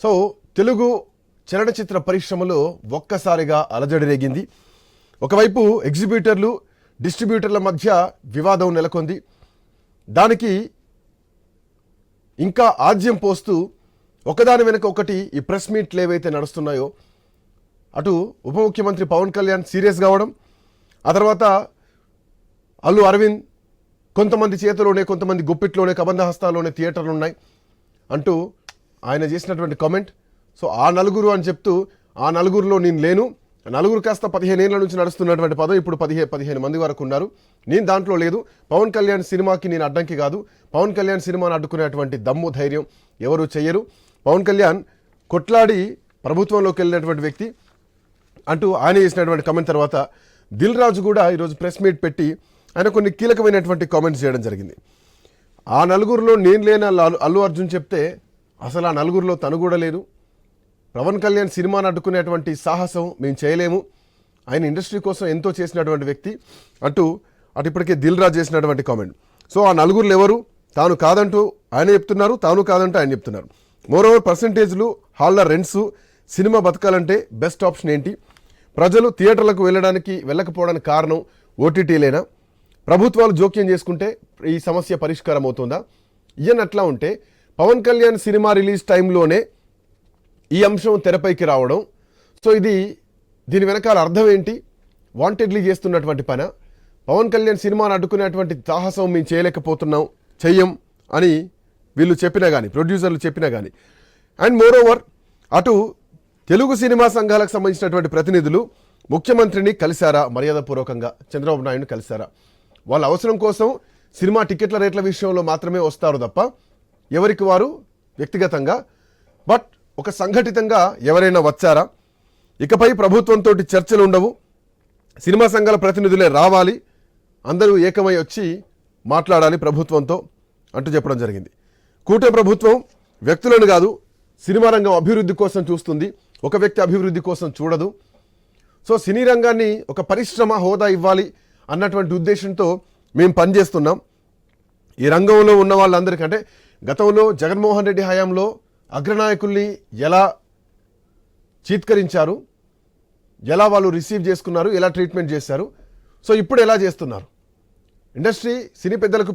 So Telugu చలనచిత్ర పరిశ్రమలో ఒక్కసారిగా అలజడి రేగింది. ఒకవైపు ఎగ్జిబిటర్లు డిస్ట్రిబ్యూటర్ల మధ్య వివాదం నెలకొంది. దానికి ఇంకా ఆజ్యం పోస్తూ ఒకదాని వెనుక ఒకటి ఈ ప్రెస్ మీట్లు ఏవైతే నడుస్తున్నాయో, అటు ఉప ముఖ్యమంత్రి పవన్ కళ్యాణ్ సీరియస్ కావడం, ఆ తర్వాత అల్లు అరవింద్ కొంతమంది చేతిలోనే కొంతమంది గుప్పిట్లోనే కబంధహస్తాల్లోనే థియేటర్లు ఉన్నాయి అంటూ ఆయన చేసినటువంటి కామెంట్. సో ఆ నలుగురు అని చెప్తూ ఆ నలుగురిలో నేను లేను, నలుగురు కాస్త 15 ఏళ్ల నుంచి నడుస్తున్నటువంటి పదం ఇప్పుడు 15 మంది వరకు ఉన్నారు, నేను దాంట్లో లేదు. పవన్ కళ్యాణ్ సినిమాకి నేను అడ్డంకి కాదు, పవన్ కళ్యాణ్ సినిమాను అడ్డుకునేటువంటి దమ్ము ధైర్యం ఎవరు చెయ్యరు. పవన్ కళ్యాణ్ కొట్లాడి ప్రభుత్వంలోకి వెళ్ళినటువంటి వ్యక్తి అంటూ ఆయన చేసినటువంటి కామెంట్ తర్వాత దిల్ రాజు కూడా ఈరోజు ప్రెస్ మీట్ పెట్టి ఆయన కొన్ని కీలకమైనటువంటి కామెంట్స్ చేయడం జరిగింది. ఆ నలుగురిలో నేను లేని అల్లు అర్జున్ చెప్తే అసలు ఆ నలుగురిలో తను కూడా లేదు. పవన్ కళ్యాణ్ సినిమాను అడ్డుకునేటువంటి సాహసం మేము చేయలేము, ఆయన ఇండస్ట్రీ కోసం ఎంతో చేసినటువంటి వ్యక్తి అంటూ అటు ఇప్పటికే దిల్ రాజు చేసినటువంటి కామెంట్. సో ఆ నలుగురులు ఎవరు? తాను కాదంటూ ఆయన చెప్తున్నారు, తాను కాదంటూ ఆయన చెప్తున్నారు. మోరోవర్ పర్సంటేజ్లు, హాల్ల రెంట్స్, సినిమా బతకాలంటే బెస్ట్ ఆప్షన్ ఏంటి? ప్రజలు థియేటర్లకు వెళ్ళకపోవడానికి కారణం ఓటీటీలేనా? ప్రభుత్వాలు జోక్యం చేసుకుంటే ఈ సమస్య పరిష్కారం అవుతుందా? ఇయనట్లా ఉంటే పవన్ కళ్యాణ్ సినిమా రిలీజ్ టైంలోనే ఈ అంశం తెరపైకి రావడం, సో దీని వెనకాల అర్థం ఏంటి? వాంటెడ్లీ చేస్తున్నటువంటి పని. పవన్ కళ్యాణ్ సినిమాను అడ్డుకునేటువంటి సాహసం మేము చేయలేకపోతున్నాం, చెయ్యం అని వీళ్ళు చెప్పినా కానీ, ప్రొడ్యూసర్లు చెప్పినా కానీ. అండ్ మోరోవర్ అటు తెలుగు సినిమా సంఘాలకు సంబంధించినటువంటి ప్రతినిధులు ముఖ్యమంత్రిని కలిశారా? మర్యాదపూర్వకంగా చంద్రబాబు నాయుడుని కలిశారా? వాళ్ళ అవసరం కోసం సినిమా టికెట్ల రేట్ల విషయంలో మాత్రమే వస్తారు తప్ప ఎవరికి వారు వ్యక్తిగతంగా, బట్ ఒక సంఘటితంగా ఎవరైనా వచ్చారా? ఇకపై ప్రభుత్వంతో చర్చలు ఉండవు, సినిమా సంఘాల ప్రతినిధులే రావాలి, అందరూ ఏకమై వచ్చి మాట్లాడాలి ప్రభుత్వంతో అంటూ చెప్పడం జరిగింది. కూటమి ప్రభుత్వం వ్యక్తులను కాదు, సినిమా రంగం అభివృద్ధి కోసం చూస్తుంది, ఒక వ్యక్తి అభివృద్ధి కోసం చూడదు. సో సినీ రంగాన్ని ఒక పరిశ్రమ హోదా ఇవ్వాలి అన్నటువంటి ఉద్దేశంతో మేము పనిచేస్తున్నాం. ఈ రంగంలో ఉన్న వాళ్ళందరికంటే గతంలో జగన్మోహన్ రెడ్డి హయాంలో అగ్రనాయకుల్ని ఎలా చీత్కరించారు, ఎలా వాళ్ళు రిసీవ్ చేసుకున్నారు, ఎలా ట్రీట్మెంట్ చేశారు, సో ఇప్పుడు ఎలా చేస్తున్నారు? ఇండస్ట్రీ సినీ పెద్దలకు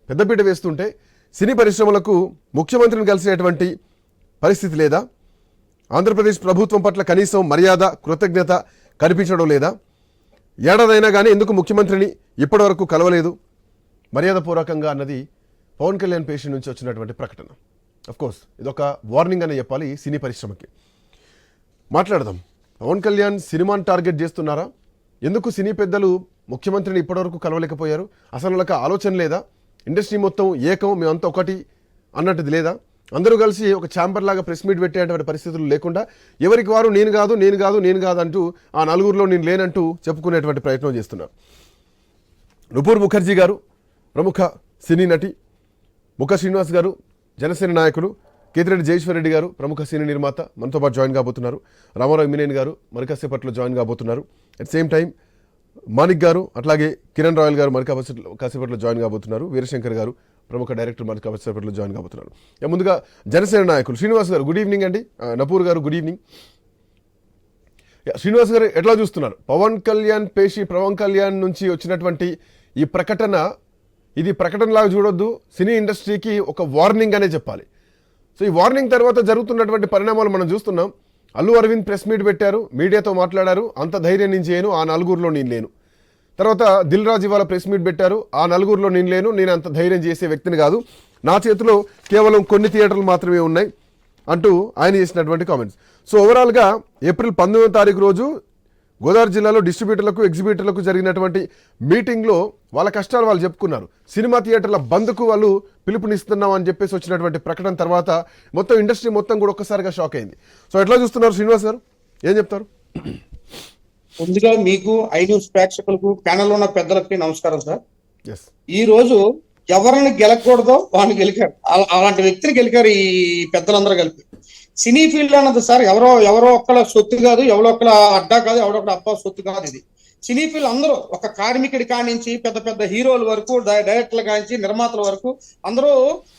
పెద్దపీట వేస్తుంటే సినీ పరిశ్రమలకు ముఖ్యమంత్రిని కలిసేటువంటి పరిస్థితి లేదా? ఆంధ్రప్రదేశ్ ప్రభుత్వం పట్ల కనీసం మర్యాద, కృతజ్ఞత కనిపించడం లేదా? ఏడాదైనా కానీ ఎందుకు ముఖ్యమంత్రిని ఇప్పటివరకు కలవలేదు మర్యాదపూర్వకంగా అన్నది పవన్ కళ్యాణ్ పేషెంట్ నుంచి వచ్చినటువంటి ప్రకటన. అఫ్కోర్స్ ఇదొక వార్నింగ్ అని చెప్పాలి సినీ పరిశ్రమకి. మాట్లాడదాం. పవన్ కళ్యాణ్ సినిమాని టార్గెట్ చేస్తున్నారా? ఎందుకు సినీ పెద్దలు ముఖ్యమంత్రిని ఇప్పటివరకు కలవలేకపోయారు? అసలు వాళ్ళకి ఆలోచన లేదా? ఇండస్ట్రీ మొత్తం ఏకం, మేమంతా ఒకటి అన్నట్టుది లేదా? అందరూ కలిసి ఒక ఛాంబర్ లాగా ప్రెస్ మీట్ పెట్టేటువంటి పరిస్థితులు లేకుండా ఎవరికి వారు నేను కాదు అంటూ ఆ నలుగురిలో నేను లేనంటూ చెప్పుకునేటువంటి ప్రయత్నం చేస్తున్నారు. నుపూర్ ముఖర్జీ గారు ప్రముఖ సినీ నటి, ముఖ శ్రీనివాస్ గారు జనసేన నాయకులు, కేతిరెడ్డి జయేశ్వరరెడ్డి గారు ప్రముఖ సినీ నిర్మాత మనతో పాటు జాయిన్ కాబోతున్నారు. రామారావు ఇమినేని గారు మరికాసేపట్లో జాయిన్ కాబోతున్నారు. At same time Manik garu, అట్లాగే కిరణ్ రాయల్ గారు కాసేపట్లో జాయిన్ కాబోతున్నారు. వీరశంకర్ గారు ప్రముఖ డైరెక్టర్ కాసేపట్లో జాయిన్ కాబోతున్నారు. ముందుగా జనసేన నాయకులు శ్రీనివాస్ గారు గుడ్ ఈవినింగ్ అండి. నపూర్ గారు గుడ్ ఈవినింగ్. శ్రీనివాస్ గారు ఎట్లా చూస్తున్నారు? పవన్ కళ్యాణ్ నుంచి వచ్చినటువంటి ఈ ప్రకటన, ఇది ప్రకటనలాగా చూడొద్దు, సినీ ఇండస్ట్రీకి ఒక వార్నింగ్ అనే చెప్పాలి. సో ఈ వార్నింగ్ తర్వాత జరుగుతున్నటువంటి పరిణామాలు మనం చూస్తున్నాం. అల్లు అరవింద్ ప్రెస్ మీట్ పెట్టారు, మీడియాతో మాట్లాడారు, అంత ధైర్యం నేను చేయను, ఆ నలుగురిలో నేను లేను. తర్వాత దిల్ రాజు ఇవాళ ప్రెస్ మీట్ పెట్టారు, ఆ నలుగురిలో నేను లేను, నేను అంత ధైర్యం చేసే వ్యక్తిని కాదు, నా చేతిలో కేవలం కొన్ని థియేటర్లు మాత్రమే ఉన్నాయి అంటూ ఆయన చేసినటువంటి కామెంట్స్. సో ఓవరాల్గా ఏప్రిల్ 19వ తారీఖు రోజు గోదావరి జిల్లాలో డిస్ట్రిబ్యూటర్లకు ఎగ్జిబిటర్లకు జరిగినటువంటి మీటింగ్లో వాళ్ళ కష్టాలు వాళ్ళు చెప్పుకున్నారు. సినిమా థియేటర్ల బంద్కు వాళ్ళు పిలుపునిస్తున్నాం అని చెప్పేసి వచ్చినటువంటి ప్రకటన తర్వాత మొత్తం ఇండస్ట్రీ మొత్తం కూడా ఒక్కసారిగా షాక్ అయింది. సో ఎట్లా చూస్తున్నారు శ్రీనివాస్ గారు, ఏం చెప్తారు? ముందుగా మీకు ఐ న్యూస్ ప్రేక్షకులకు, ప్యానెల్ ఉన్న పెద్దలకి నమస్కారం సార్. ఈ రోజు ఎవరిని గెలకూడదో వాళ్ళని గెలికారు, అలాంటి వ్యక్తిని గెలికారు ఈ పెద్దలందరూ కలిపి. సినీ ఫీల్డ్ అన్నది సార్ ఎవరో ఒక్కల సొత్తు కాదు, ఎవరో ఒక్కల అడ్డా కాదు, ఎవరొక్కల అబ్బా సొత్తు కాదు. ఇది సినీ ఫీల్డ్ అందరూ ఒక కార్మికుడి కానించి పెద్ద పెద్ద హీరోల వరకు డైరెక్టర్లు కానించి నిర్మాతల వరకు అందరూ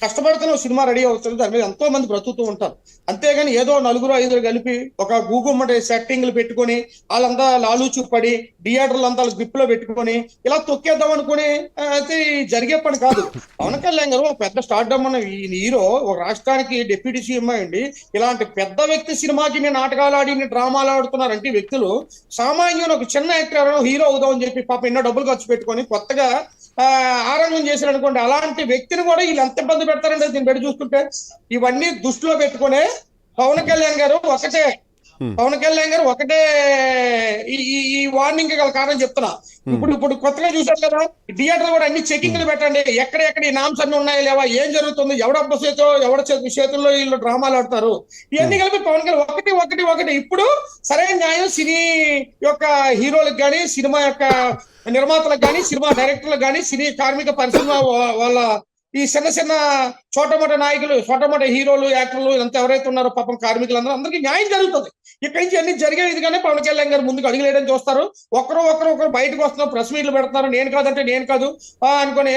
కష్టపడితేనే సినిమా రెడీ అవుతుంది. దాని మీద ఎంతో మంది బ్రతుకుతూ ఉంటారు. అంతేగాని ఏదో 4-5 కలిపి ఒక గూగుమ్మటి సెట్టింగ్లు పెట్టుకొని వాళ్ళంతా లాలూచు పడి థియేటర్లు అంతా గ్రిప్ లో పెట్టుకొని ఇలా తొక్కేద్దాం అనుకుని అయితే జరిగే పని కాదు. పవన్ కళ్యాణ్ గారు ఒక పెద్ద స్టార్డమ్ అన్న ఈ హీరో, ఒక రాష్ట్రానికి డిప్యూటీ సీఎం అయ్యండి ఇలాంటి పెద్ద వ్యక్తి సినిమాకి నాటకాలు ఆడి డ్రామాలు ఆడుతున్నారంటే వ్యక్తులు సామాన్యుడు ఒక చిన్న యాక్టర్ హీరో అవుదాం అని చెప్పి పాప ఎన్నో డబ్బులు ఖర్చు పెట్టుకొని కొత్తగా ఆరంభం చేశారు అనుకోండి. అలాంటి వ్యక్తిని కూడా వీళ్ళు ఎంత ఇబ్బంది పెడతారంటే దీన్ని పెట్టి చూస్తుంటే ఇవన్నీ దృష్టిలో పెట్టుకునే పవన్ కళ్యాణ్ గారు ఒకటే ఈ వార్నింగ్ గల కారణం చెప్తున్నా. ఇప్పుడు కొత్తగా చూసారు కదా థియేటర్ కూడా అన్ని చెకింగ్లు పెట్టండి, ఎక్కడెక్కడ ఈ నామ్స్ అన్ని ఉన్నాయా లేవా, ఏం జరుగుతుంది, ఎవడబ్బ చేతుల్లో వీళ్ళు డ్రామాలు ఆడతారు, ఇవన్నీ కలిపి పవన్ కళ్యాణ్ ఒకటి ఇప్పుడు సరైన న్యాయం సినీ యొక్క హీరోలకు కానీ సినిమా యొక్క నిర్మాతలకు కానీ సినిమా డైరెక్టర్లకు కానీ సినీ కార్మిక పరిశ్రమ వాళ్ళ ఈ చిన్న చోటమోట నాయకులు చోటమోట హీరోలు యాక్టర్లు ఇదంతా ఎవరైతే ఉన్నారో పాపం కార్మికులందరూ అందరికీ న్యాయం జరుగుతుంది. ఇక్కడి నుంచి అన్ని జరిగే విధంగానే పవన్ కళ్యాణ్ గారు ముందుకు అడుగులేయడం చూస్తారు. ఒకరు బయటకు వస్తున్నారు, ప్రెస్ మీట్లు పెడుతున్నారు, నేను కాదు అనుకుని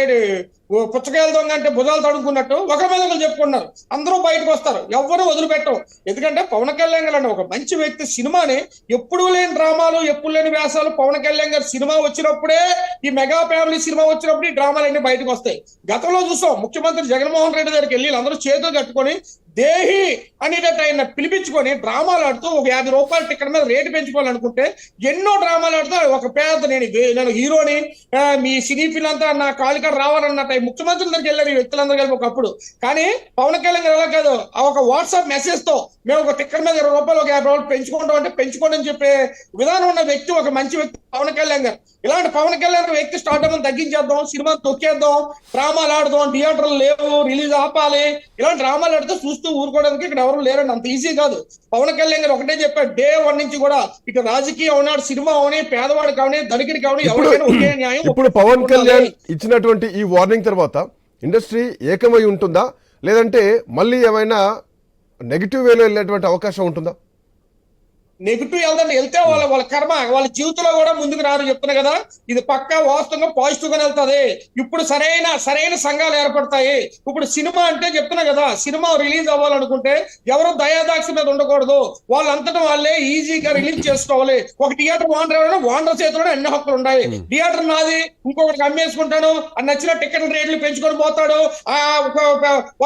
పుచ్చకాయలు దొంగ అంటే భుజాలు తడుకున్నట్టు ఒకరి మీద ఒకరు చెప్పుకున్నారు. అందరూ బయటకు వస్తారు, ఎవరు వదిలిపెట్టరు. ఎందుకంటే పవన్ కళ్యాణ్ గారు అంటే ఒక మంచి వ్యక్తి. సినిమాని ఎప్పుడూ లేని డ్రామాలు ఎప్పుడు లేని వ్యాసాలు పవన్ కళ్యాణ్ గారు సినిమా వచ్చినప్పుడే, ఈ మెగా ఫ్యామిలీ సినిమా వచ్చినప్పుడు ఈ డ్రామాలన్నీ బయటకు వస్తాయి. గతంలో చూసాం ముఖ్యమంత్రి జగన్మోహన్ రెడ్డి దగ్గరికి వెళ్ళి అందరూ చేతులు కట్టుకొని దేహి అనేటట్టు ఆయన పిలిపించుకొని డ్రామాలు ఆడుతూ ఒక 50 రూపాయల టికెట్ మీద రేటు పెంచుకోవాలనుకుంటే ఎన్నో డ్రామాలు ఆడుతూ ఒక పేద నేను హీరోని మీ సినీ ఫీల్ అంతా నా కాలికాడ రావాలన్నట్టు ముఖ్యమంత్రి దగ్గరికి వెళ్ళారు ఈ వ్యక్తులందరూ కలిపి ఒకప్పుడు. కానీ పవన్ కళ్యాణ్ గారు ఎలా కాదు, ఒక వాట్సాప్ మెసేజ్ తో మేము ఒక టికెట్ మీద 20 రూపాయలు ఒక 50 రూపాయలు పెంచుకుంటాం అంటే పెంచుకోండి అని చెప్పే విధానం ఉన్న వ్యక్తి, ఒక మంచి వ్యక్తి పవన్ కళ్యాణ్ గారు. ఇలాంటి పవన్ కళ్యాణ్ వ్యక్తి స్టార్డమ్ తగ్గించేద్దాం, సినిమా తొక్కేద్దాం, డ్రామాలు ఆడదాం, థియేటర్లు లేవు, రిలీజ్ ఆపాలి, ఇలాంటి డ్రామాలు ఆడితే చూస్తూ ఊరుకోవడానికి ఇక్కడ ఎవరు లేరండి. అంత ఈజీ కాదు. పవన్ కళ్యాణ్ గారు ఒకటే చెప్పారు, డే 1 నుంచి కూడా ఇటు రాజకీయం అవునాడు, సినిమా అవని, పేదవాడు కావని, ధనికుడి కావని ఎవరికైనా ఒకే న్యాయం. ఇప్పుడు పవన్ కళ్యాణ్ ఇచ్చినటువంటి ఈ వార్నింగ్ తర్వాత ఇండస్ట్రీ ఏకమై ఉంటుందా, లేదంటే మళ్ళీ ఏమైనా నెగిటివ్ వేలో వెళ్ళేటువంటి అవకాశం ఉంటుందా? నెగిటివ్ వెళ్తే వాళ్ళ కర్మ, వాళ్ళ జీవితంలో కూడా ముందుకు రారు. చెప్తున్నా కదా, ఇది పక్కా వాస్తవంగా పాజిటివ్ గానే వెళ్తాది. ఇప్పుడు సరైన సంఘాలు ఏర్పడతాయి. ఇప్పుడు సినిమా అంటే చెప్తున్నా కదా, సినిమా రిలీజ్ అవ్వాలనుకుంటే ఎవరు దయాదాక్షి మీద ఉండకూడదు, వాళ్ళంతటా వాళ్ళే ఈజీగా రిలీజ్ చేసుకోవాలి. ఒక థియేటర్ ఓనర్ చేతిలో అన్ని హక్కులు ఉన్నాయి. థియేటర్ నాది, ఇంకొకరికి అమ్మేసుకుంటాను, నచ్చిన టికెట్ రేట్లు పెంచుకొని పోతాడు.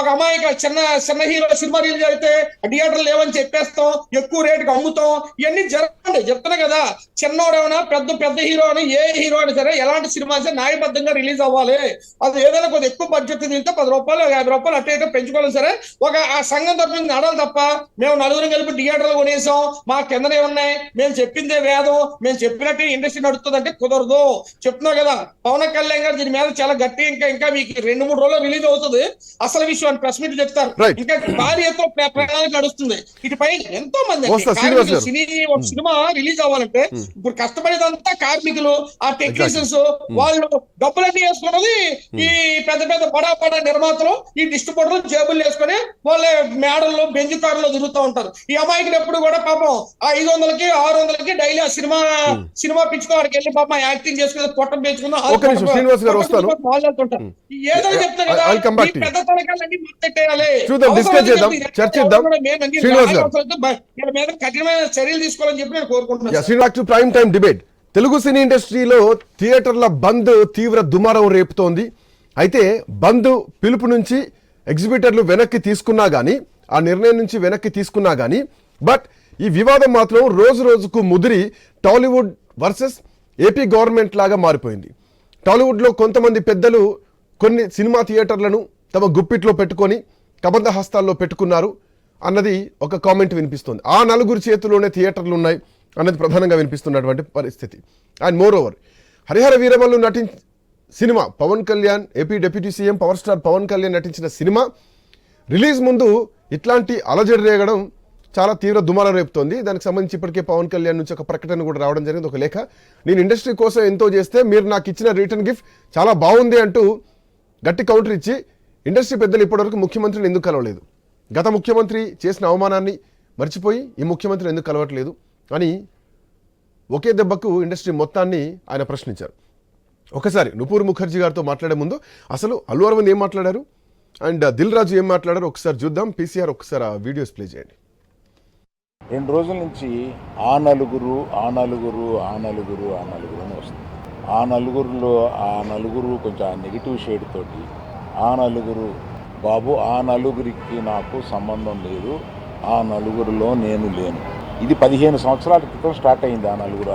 ఒక అమ్మాయికి చిన్న హీరో సినిమా రిలీజ్ అయితే థియేటర్ లేవని చెప్పేస్తాం, ఎక్కువ రేటుకి అమ్ముతాం. ఇవన్నీ జరగండి. చెప్తున్నా కదా, చిన్నోడేమైనా పెద్ద హీరో అని, ఏ హీరో అయినా సరే ఎలాంటి సినిమా న్యాయబద్ధంగా రిలీజ్ అవ్వాలి. అది ఏదైనా కొద్దిగా ఎక్కువ బడ్జెట్ తింటే 10 రూపాయలు 50 రూపాయలు అటు పెంచుకోవాలి. సరే, ఒక ఆ సంఘం తరఫున నడాలి తప్ప మేము నలుగురు కలిపి థియేటర్లు కొనేసాం, మా కిందనే ఉన్నాయి, మేము చెప్పిందే వేదం, మేము చెప్పినట్టు ఇండస్ట్రీ నడుస్తుంది అంటే కుదరదు. చెప్తున్నా కదా, పవన్ కళ్యాణ్ గారు దీని మీద చాలా గట్టి ఇంకా మీకు 2-3 రోజుల్లో రిలీజ్ అవుతుంది అసలు విషయం అని ప్రెస్ మీట్ చెప్తారు. ఇంకా భారీ ఎత్తున ప్రణాళిక నడుస్తుంది. ఇటుపై ఎంతో మంది సినిమా రిలీజ్ అవ్వాలంటే ఇప్పుడు కష్టపడేదంతా కార్మికులు, ఆ టెక్నీషియన్స్, వాళ్ళు డబ్బులన్నీ వేసుకున్నది ఈ పెద్ద బడా నిర్మాతలు, ఈ డిస్ట్రిబ్యూటర్లు జేబులు వేసుకుని వాళ్ళ మేడల్లో బెంజ్ కార్లో తిరుగుతూ ఉంటారు. ఈ అమాయకులు ఎప్పుడు కూడా పాపం ఆ 500కి 600కి డైలీ ఆ సినిమా పిచ్చుకో వాడికి వెళ్ళి పాపం యాక్టింగ్ చేసుకుని పొట్టం పెంచుకున్నా ఏదో చెప్తా కదా, ఈ పెద్ద తనకాలన్నీ మొత్తెట్టేయాలి. మీద కఠినమైన చర్యలు తీసుకోవాలని చెప్పి నేను కోరుకుంటున్నాను. Prime time debate. Telugu cine ఇండస్ట్రీలో థియేటర్ల బంద్ తీవ్ర దుమారం రేపుతోంది. అయితే బంద్ పిలుపు నుంచి ఎగ్జిబిటర్లు వెనక్కి తీసుకున్నా గానీ, ఆ నిర్ణయం నుంచి వెనక్కి తీసుకున్నా గానీ, బట్ ఈ వివాదం మాత్రం రోజు రోజుకు ముదిరి టాలీవుడ్ వర్సెస్ ఏపీ గవర్నమెంట్ లాగా మారిపోయింది. టాలీవుడ్లో కొంతమంది పెద్దలు కొన్ని సినిమా థియేటర్లను తమ గుప్పిట్లో పెట్టుకొని కబంధ హస్తాల్లో పెట్టుకున్నారు అన్నది ఒక కామెంట్ వినిపిస్తుంది. ఆ నలుగురు చేతిలోనే థియేటర్లు ఉన్నాయి అన్నది ప్రధానంగా వినిపిస్తున్నటువంటి పరిస్థితి. And moreover, Harihara Veeramallu నటించిన cinema, Pawan Kalyan AP deputy CM power star Pawan Kalyan నటించిన సినిమా రిలీజ్ ముందు ఇట్లాంటి అలజడి రేగడం చాలా తీవ్ర దుమారం రేపుతోంది. దానికి సంబంధించి ఇప్పటికే పవన్ కళ్యాణ్ నుంచి ఒక ప్రకటన కూడా రావడం జరిగింది, ఒక లేఖ. నేను ఇండస్ట్రీ కోసం ఎంతో చేస్తే మీరు నాకు ఇచ్చిన రిటర్న్ గిఫ్ట్ చాలా బాగుంది అంటూ గట్టి కౌంటర్ ఇచ్చి ఇండస్ట్రీ పెద్దలు ఇప్పటివరకు ముఖ్యమంత్రిని ఎందుకు కలవలేదు, గత ముఖ్యమంత్రి చేసిన అవమానాన్ని మర్చిపోయి ఈ ముఖ్యమంత్రిని ఎందుకు కలవట్లేదు అని ఒకే దెబ్బకు ఇండస్ట్రీ మొత్తాన్ని ఆయన ప్రశ్నించారు. ఒకసారి నుపూర్ ముఖర్జీ గారితో మాట్లాడే ముందు అసలు అల్లు అరవింద్ ఏం మాట్లాడారు అండ్ దిల్ రాజు ఏం మాట్లాడారు ఒకసారి చూద్దాం. పీసీఆర్ ఒకసారి ఆ వీడియోస్ ప్లే చేయండి. 2 రోజుల నుంచి ఆ నలుగురు అని వస్తుంది. ఆ నలుగురు కొంచెం ఆ నెగిటివ్ షేడ్ తోటి ఆ నలుగురికి నాకు సంబంధం లేదు, ఆ నలుగురిలో నేను లేను. ఇది 15 సంవత్సరాల క్రితం స్టార్ట్ అయింది ఆ నలుగురు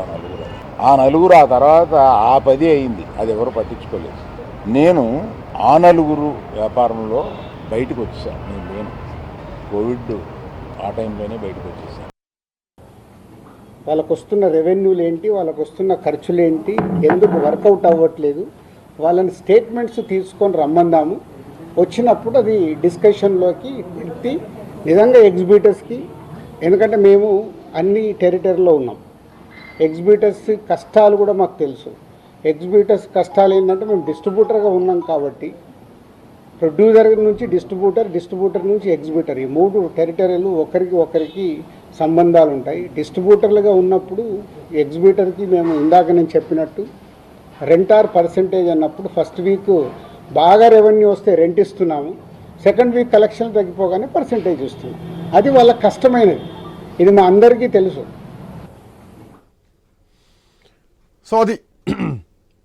ఆ తర్వాత ఆ 10 అయింది, అది ఎవరు పట్టించుకోలేదు. నేను ఆ నలుగురు వ్యాపారంలో బయటకు వచ్చేసాను, నేను లేను. కోవిడ్ ఆ టైంలోనే బయటకు వచ్చేసాను. వాళ్ళకు వస్తున్న రెవెన్యూలు ఏంటి, వాళ్ళకు వస్తున్న ఖర్చులు ఏంటి, ఎందుకు వర్కౌట్ అవ్వట్లేదు, వాళ్ళని స్టేట్మెంట్స్ తీసుకొని రమ్మందాము. వచ్చినప్పుడు అది డిస్కషన్లోకి పెట్టి నిజంగా ఎగ్జిబిటర్స్కి, ఎందుకంటే మేము అన్ని టెరిటరీలో ఉన్నాం, ఎగ్జిబిటర్స్ కష్టాలు కూడా మాకు తెలుసు. ఎగ్జిబిటర్స్ కష్టాలు ఏంటంటే మేము డిస్ట్రిబ్యూటర్గా ఉన్నాం కాబట్టి ప్రొడ్యూసర్ నుంచి డిస్ట్రిబ్యూటర్ నుంచి ఎగ్జిబిటర్, ఈ 3 టెరిటరీలు ఒకరికి సంబంధాలు ఉంటాయి. డిస్ట్రిబ్యూటర్లుగా ఉన్నప్పుడు ఎగ్జిబిటర్కి మేము ఇందాక నేను చెప్పినట్టు రెంటార్ పర్సెంటేజ్ అన్నప్పుడు ఫస్ట్ వీక్ బాగా రెవెన్యూ వస్తే రెంట్ ఇస్తున్నాము, సెకండ్ వీక్ కలెక్షన్ తగ్గిపోగానే పర్సెంటేజ్ ఇస్తున్నాం. అది వాళ్ళకి కష్టమైనది, ఇది మా అందరికీ తెలుసు. సో అది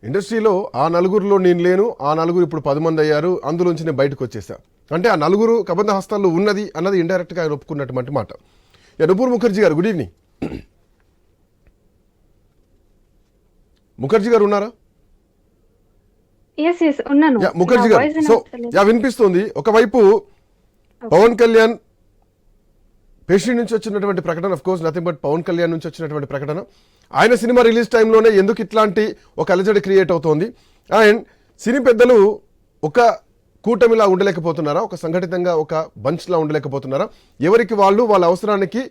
ఇండస్ట్రీలో ఆ నలుగురిలో నేను లేను, ఆ నలుగురు ఇప్పుడు 10 మంది అయ్యారు, అందులోంచి నేను బయటకు వచ్చేసా అంటే ఆ నలుగురు కబంధ హస్తాల్లో ఉన్నది అన్నది ఇండైరెక్ట్గా ఆయన ఒప్పుకున్నటువంటి మాట. నుపూర్ ముఖర్జీ గారు గుడ్ ఈవినింగ్. ముఖర్జీ గారు ఉన్నారా? ముఖర్జీ గారు సో వినిపిస్తుంది. ఒకవైపు పవన్ కళ్యాణ్ పేషెంట్ నుంచి వచ్చినటువంటి ప్రకటన, of course nothing but Pawan Kalyan నుంచి వచ్చినటువంటి ప్రకటన, ఆయన సినిమా రిలీజ్ టైంలోనే ఎందుకు ఇట్లాంటి ఒక అలజడి క్రియేట్ అవుతోంది, అండ్ సినీ పెద్దలు ఒక కూటమిలా ఉండలేకపోతున్నారా, ఒక సంఘటితంగా ఒక బంచ్లా ఉండలేకపోతున్నారా, ఎవరికి వాళ్ళు వాళ్ళ అవసరానికి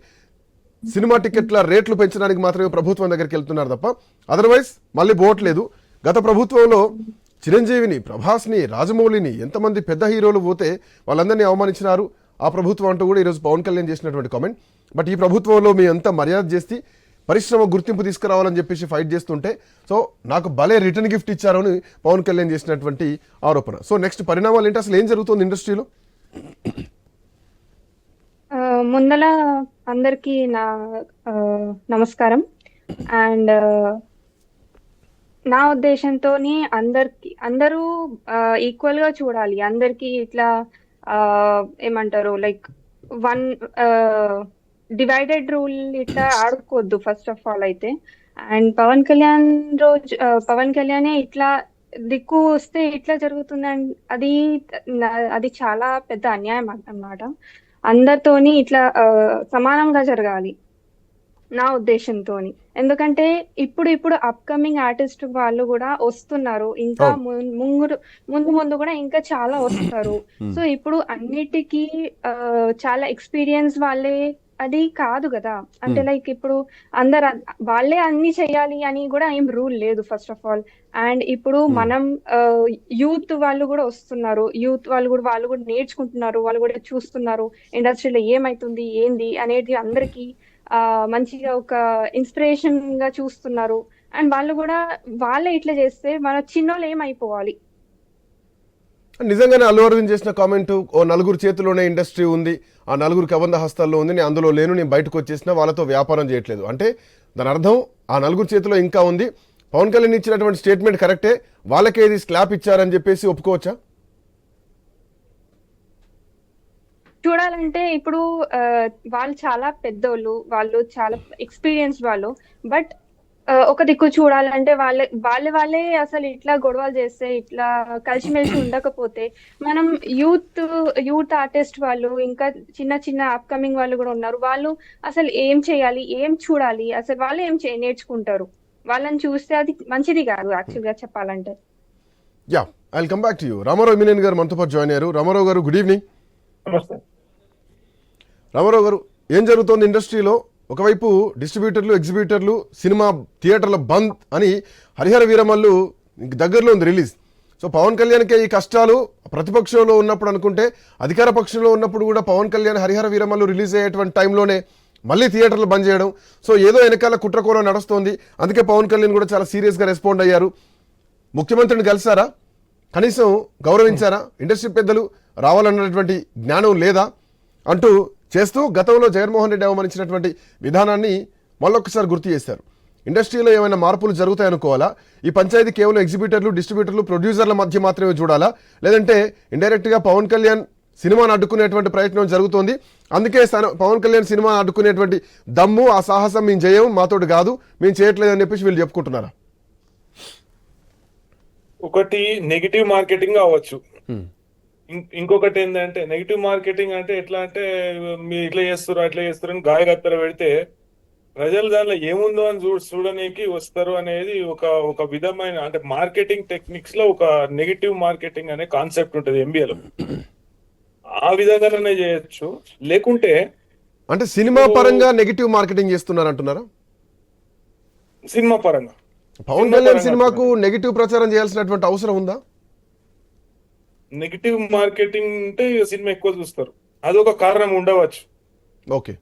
సినిమా టికెట్ల రేట్లు పెంచడానికి మాత్రమే ప్రభుత్వం దగ్గరికి వెళ్తున్నారు తప్ప అదర్వైజ్ మళ్ళీ పోవట్లేదు. గత ప్రభుత్వంలో చిరంజీవిని, ప్రభాస్ని, రాజమౌళిని, ఎంతమంది పెద్ద హీరోలు పోతే వాళ్ళందరినీ అవమానించినారు ఆ ప్రభుత్వం అంటూ కూడా ఈరోజు పవన్ కళ్యాణ్ చేసినటువంటి కామెంట్. బట్ ఈ ప్రభుత్వంలో మీ అంతా మర్యాద చేసి పరిశ్రమ గుర్తింపు తీసుకురావాలని చెప్పేసి ఫైట్ చేస్తుంటే సో నాకు భలే రిటర్న్ గిఫ్ట్ ఇచ్చారని పవన్ కళ్యాణ్ చేసినటువంటి ఆరోపణ. సో నెక్స్ట్ పరిణామాలు ఏంటి, అసలు ఏం జరుగుతుంది ఇండస్ట్రీలో? ముందల అందరికీ నా నమస్కారం. అండ్ నా ఉద్దేశంతో అందరూ ఈక్వల్ గా చూడాలి, అందరికి ఇట్లా ఏమంటారు లైక్ వన్ డివైడెడ్ రూల్ ఇట్లా ఆడుకోవద్దు ఫస్ట్ ఆఫ్ ఆల్ అయితే. అండ్ పవన్ కళ్యాణే ఇట్లా దిక్కు వస్తే ఇట్లా జరుగుతుంది, అది చాలా పెద్ద అన్యాయం అన్నమాట. అందరితోని ఇట్లా సమానంగా జరగాలి నా ఉద్దేశంతోని. ఎందుకంటే ఇప్పుడు అప్కమింగ్ ఆర్టిస్ట్ వాళ్ళు కూడా వస్తున్నారు, ఇంకా ముందు కూడా ఇంకా చాలా వస్తారు. సో ఇప్పుడు అన్నిటికీ చాలా ఎక్స్పీరియన్స్ వాళ్ళే అది కాదు కదా, అంటే లైక్ ఇప్పుడు అందరు వాళ్ళే అన్ని చెయ్యాలి అని కూడా ఏం రూల్ లేదు ఫస్ట్ ఆఫ్ ఆల్. అండ్ ఇప్పుడు మనం యూత్ వాళ్ళు కూడా వస్తున్నారు, యూత్ వాళ్ళు కూడా నేర్చుకుంటున్నారు, వాళ్ళు కూడా చూస్తున్నారు ఇండస్ట్రీలో ఏమైతుంది ఏంది అనేది అందరికి మంచిగా ఒక ఇన్స్పిరేషన్ గా చూస్తున్నారు. అండ్ వాళ్ళే ఇట్లా చేస్తే మన చిన్నోళ్ళు ఏమైపోవాలి. నిజంగానే అల్లు అరవింద్ చేసిన కామెంట్, ఓ నలుగురు చేతిలోనే ఇండస్ట్రీ ఉంది, ఆ నలుగురు కబంధ హస్తాల్లో ఉంది, నేను అందులో లేను, నేను బయటకు వచ్చేసిన వాళ్ళతో వ్యాపారం చేయట్లేదు అంటే దాని అర్థం ఆ నలుగురు చేతిలో ఇంకా ఉంది. పవన్ కళ్యాణ్ ఇచ్చినటువంటి స్టేట్మెంట్ కరెక్టే, వాళ్ళకే ఇది స్లాప్ ఇచ్చారని చెప్పేసి ఒప్పుకోవచ్చా? చూడాలంటే ఇప్పుడు వాళ్ళు చాలా పెద్దోళ్ళు, వాళ్ళు చాలా ఎక్స్పీరియన్స్ వాళ్ళు. బట్ ఒక దిక్కు చూడాలంటే వాళ్ళే అసలు ఇట్లా గొడవలు చేస్తే, ఇట్లా కలిసిమెలిసి ఉండకపోతే మనం యూత్ ఆర్టిస్ట్ వాళ్ళు, ఇంకా చిన్న అప్కమింగ్ వాళ్ళు కూడా ఉన్నారు, వాళ్ళు అసలు ఏం చేయాలి, ఏం చూడాలి, అసలు వాళ్ళు ఏం నేర్చుకుంటారు, వాళ్ళని చూస్తే అది మంచిది కాదు యాక్చువల్ గా చెప్పాలంటే. Yeah, I will come back to you. Ramarao Emmineni garu మనతో పాటు జాయిన్ అయ్యారు. రామారావు గారు గుడ్ ఈవినింగ్. రామారావు గారు, ఏం జరుగుతోంది ఇండస్ట్రీలో? ఒకవైపు డిస్ట్రిబ్యూటర్లు, ఎగ్జిబ్యూటర్లు, సినిమా థియేటర్ల బంద్ అని హరిహర వీరమల్లు దగ్గరలో ఉంది రిలీజ్. సో పవన్ కళ్యాణ్కే ఈ కష్టాలు ప్రతిపక్షంలో ఉన్నప్పుడు అనుకుంటే, అధికార పక్షంలో ఉన్నప్పుడు కూడా పవన్ కళ్యాణ్ హరిహర వీరమల్లు రిలీజ్ అయ్యేటువంటి టైంలోనే మళ్ళీ థియేటర్లు బంద్ చేయడం. సో ఏదో వెనకాల కుట్రకోణం నడుస్తోంది. అందుకే పవన్ కళ్యాణ్ కూడా చాలా సీరియస్గా రెస్పాండ్ అయ్యారు. ముఖ్యమంత్రిని కలిసారా, కనీసం గౌరవించారా, ఇండస్ట్రీ పెద్దలు రావాలన్నటువంటి జ్ఞానం లేదా అంటూ చేస్తూ గతంలో జగన్మోహన్ రెడ్డి అవమానించినటువంటి విధానాన్ని మళ్ళొక్కసారి గుర్తు చేశారు. ఇండస్ట్రీలో ఏమైనా మార్పులు జరుగుతాయనుకోవాలా, ఈ పంచాయతీ కేవలం ఎగ్జిబిటర్లు, డిస్ట్రిబ్యూటర్లు, ప్రొడ్యూసర్ల మధ్య మాత్రమే చూడాలా, లేదంటే ఇండైరెక్ట్గా పవన్ కళ్యాణ్ సినిమాను అడ్డుకునేటువంటి ప్రయత్నం జరుగుతోంది, అందుకే పవన్ కళ్యాణ్ సినిమా అడ్డుకునేటువంటి దమ్ము, ఆ సాహసం మేము చేయము, మాతోటి కాదు, మేము చేయట్లేదు అని చెప్పేసి వీళ్ళు చెప్పుకుంటున్నారా? ఒకటి నెగిటివ్ మార్కెటింగ్ అవ్వచ్చు. ఇంకొకటి ఏంటంటే నెగిటివ్ మార్కెటింగ్ అంటే ఎట్లా అంటే మీరు ఇట్లా చేస్తారు అట్లా చేస్తారు అని గాయగత్తర పెడితే ప్రజలు దానిలో ఏముందో అని చూడడానికి వస్తారు అనేది ఒక విధమైన అంటే మార్కెటింగ్ టెక్నిక్స్ లో ఒక నెగిటివ్ మార్కెటింగ్ అనే కాన్సెప్ట్ ఉంటుంది ఎంబీఏలో. ఆ విధంగానే చేయొచ్చు. లేకుంటే అంటే సినిమా పరంగా నెగిటివ్ మార్కెటింగ్ చేస్తున్నారు అంటున్నారా? సినిమా పరంగా పవన్ కళ్యాణ్ సినిమాకు నెగిటివ్ ప్రచారం చేయాల్సినటువంటి అవసరం ఉందా? నెగిటివ్ మార్కెటింగ్ అంటే సినిమా ఎక్కువ చూస్తారు, అదొక కారణం ఉండవచ్చు. ఓకే.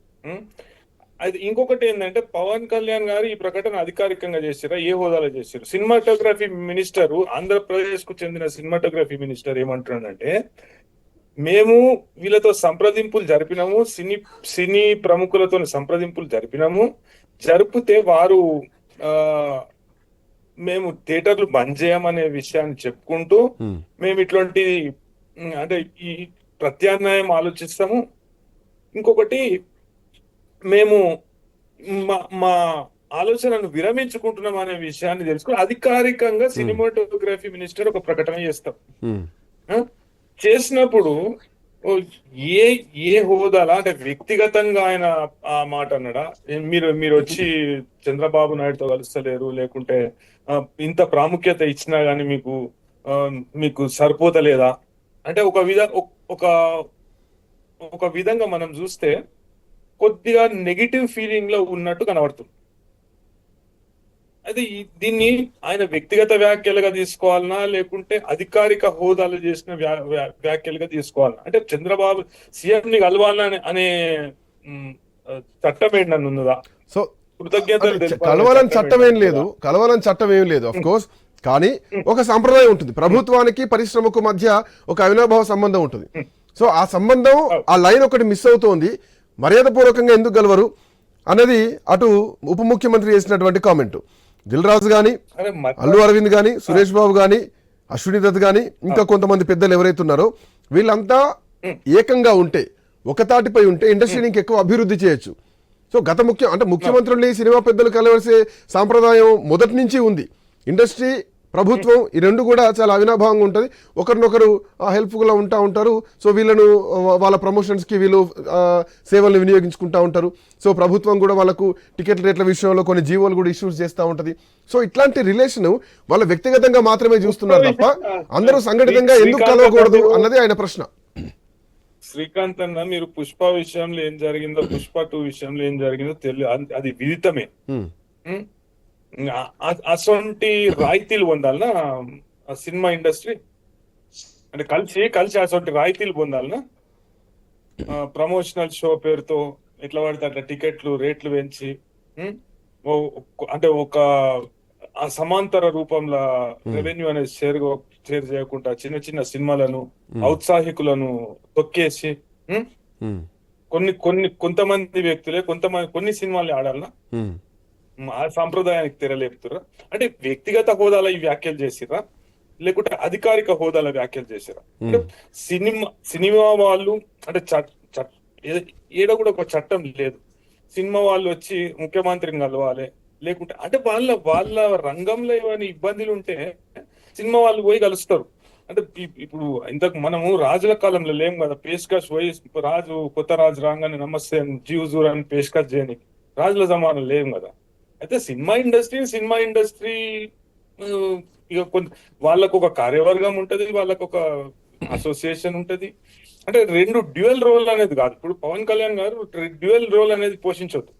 అది ఇంకొకటి ఏంటంటే పవన్ కళ్యాణ్ గారు ఈ ప్రకటన అధికారికంగా చేశారా, ఏ హోదాలో చేశారు? సినిమాటోగ్రఫీ మినిస్టర్, ఆంధ్రప్రదేశ్ కు చెందిన సినిమాటోగ్రఫీ మినిస్టర్ ఏమంటున్నాడంటే, మేము వీళ్ళతో సంప్రదింపులు జరిపినాము, సినీ ప్రముఖులతో సంప్రదింపులు జరిపితే వారు మేము థియేటర్లు బంద్ చేయమనే విషయాన్ని చెప్పుకుంటూ మేము ఇట్లాంటి అంటే ఈ ప్రత్యామ్నాయం ఆలోచిస్తాము. ఇంకొకటి మేము మా ఆలోచనను విరమించుకుంటున్నాం అనే విషయాన్ని తెలుసుకుని అధికారికంగా సినిమాటోగ్రఫీ మినిస్టర్ ఒక ప్రకటన చేస్తాం. చేసినప్పుడు ఏ హోదాలా అంటే వ్యక్తిగతంగా ఆయన ఆ మాట అన్నాడా, మీరు వచ్చి చంద్రబాబు నాయుడుతో కలుస్తలేరు, లేకుంటే ఇంత ప్రాముఖ్యత ఇచ్చినా గానీ మీకు సరిపోతలేదా అంటే ఒక విధంగా మనం చూస్తే కొద్దిగా నెగిటివ్ ఫీలింగ్ లో ఉన్నట్టు కనబడుతుంది. అయితే దీన్ని ఆయన వ్యక్తిగత వ్యాఖ్యలుగా తీసుకోవాలనా, లేకుంటే అధికారిక హోదాలు చేసిన వ్యాఖ్యలుగా తీసుకోవాలనా? అంటే చంద్రబాబు సీఎం ని కలవాలన అనే చట్టం ఏంటి నన్ను ఉన్నదా? సో కృతజ్ఞతలు కలవాలని చట్టం ఏం లేదు ఆఫ్ కోర్స్. కానీ ఒక సంప్రదాయం ఉంటుంది, ప్రభుత్వానికి పరిశ్రమకు మధ్య ఒక అవినాభావ సంబంధం ఉంటుంది. సో ఆ సంబంధం, ఆ లైన్ ఒకటి మిస్ అవుతోంది. మర్యాదపూర్వకంగా ఎందుకు గెలవరు అన్నది అటు ఉప ముఖ్యమంత్రి చేసినటువంటి కామెంట్. దిల్ రాజు గాని, అల్లు అరవింద్ గాని, సురేష్ బాబు గాని, అశ్విని దత్ గాని, ఇంకా కొంతమంది పెద్దలు ఎవరైతే ఉన్నారో వీళ్ళంతా ఏకంగా ఉంటే, ఒక తాటిపై ఉంటే ఇండస్ట్రీని ఇంకెక్కువ అభివృద్ధి చేయొచ్చు. సో ముఖ్యమంత్రుల్ని సినిమా పెద్దలు కలవలసే సాంప్రదాయం మొదటి నుంచి ఉంది. ఇండస్ట్రీ, ప్రభుత్వం ఈ రెండు కూడా చాలా అవినాభావంగా ఉంటుంది, ఒకరినొకరు హెల్ప్ఫుల్గా ఉంటారు. సో వీళ్ళను వాళ్ళ ప్రమోషన్స్కి వీళ్ళు సేవలను వినియోగించుకుంటూ ఉంటారు. సో ప్రభుత్వం కూడా వాళ్ళకు టికెట్ రేట్ల విషయంలో కొన్ని జీవోలు కూడా ఇష్యూస్ చేస్తూ ఉంటుంది. సో ఇట్లాంటి రిలేషన్ వాళ్ళ వ్యక్తిగతంగా మాత్రమే చూస్తున్నారు తప్ప అందరూ సంఘటితంగా ఎందుకు కలవకూడదు అన్నది ఆయన ప్రశ్న. శ్రీకాంత్ అన్న, మీరు పుష్ప విషయంలో ఏం జరిగిందో, పుష్ప 2 విషయంలో ఏం జరిగిందో తెలియదు, అది విదితమే. అసొంటి రాయితీలు పొందాలనా సినిమా ఇండస్ట్రీ? అంటే కలిసి అసొంటి రాయితీలు పొందాలనా? ప్రమోషనల్ షో పేరుతో ఎట్లా పడితే అట్లా టికెట్లు రేట్లు పెంచి అంటే ఒక సమాంతర రూపంలో రెవెన్యూ అనేది షేర్ చేయకుండా చిన్న చిన్న సినిమాలను, ఔత్సాహికులను తొక్కేసి కొంతమంది వ్యక్తులే కొన్ని సినిమాలు ఆడాలనా? ఆ సాంప్రదాయానికి తెరలేపుతురా? అంటే వ్యక్తిగత హోదాలో ఈ వ్యాఖ్యలు చేసిరా, లేకుంటే అధికారిక హోదాలో వ్యాఖ్యలు చేసిరా? అంటే సినిమా వాళ్ళు అంటే ఏడ కూడా ఒక చట్టం లేదు. సినిమా వాళ్ళు వచ్చి ముఖ్యమంత్రిని కలవాలి, లేకుంటే అంటే వాళ్ళ రంగంలో ఏమైనా ఇబ్బందులు ఉంటే సినిమా వాళ్ళు పోయి కలుస్తారు. అంటే ఇప్పుడు ఇంతకు మనము రాజుల కాలంలో లేం కదా, పేష్కష్ పోయి కొత్త రాజు రాగానే నమస్తే జీవజూర్ అని పేష్కష్ చేయని రాజుల జమానం లేం కదా. అయితే సినిమా ఇండస్ట్రీ ఇక వాళ్ళకు ఒక కార్యవర్గం ఉంటది, వాళ్ళకు ఒక అసోసియేషన్ ఉంటది. అంటే రెండు డ్యూయల్ రోల్ అనేది కాదు. ఇప్పుడు పవన్ కళ్యాణ్ గారు డ్యూయల్ రోల్ అనేది పోషించొద్దు.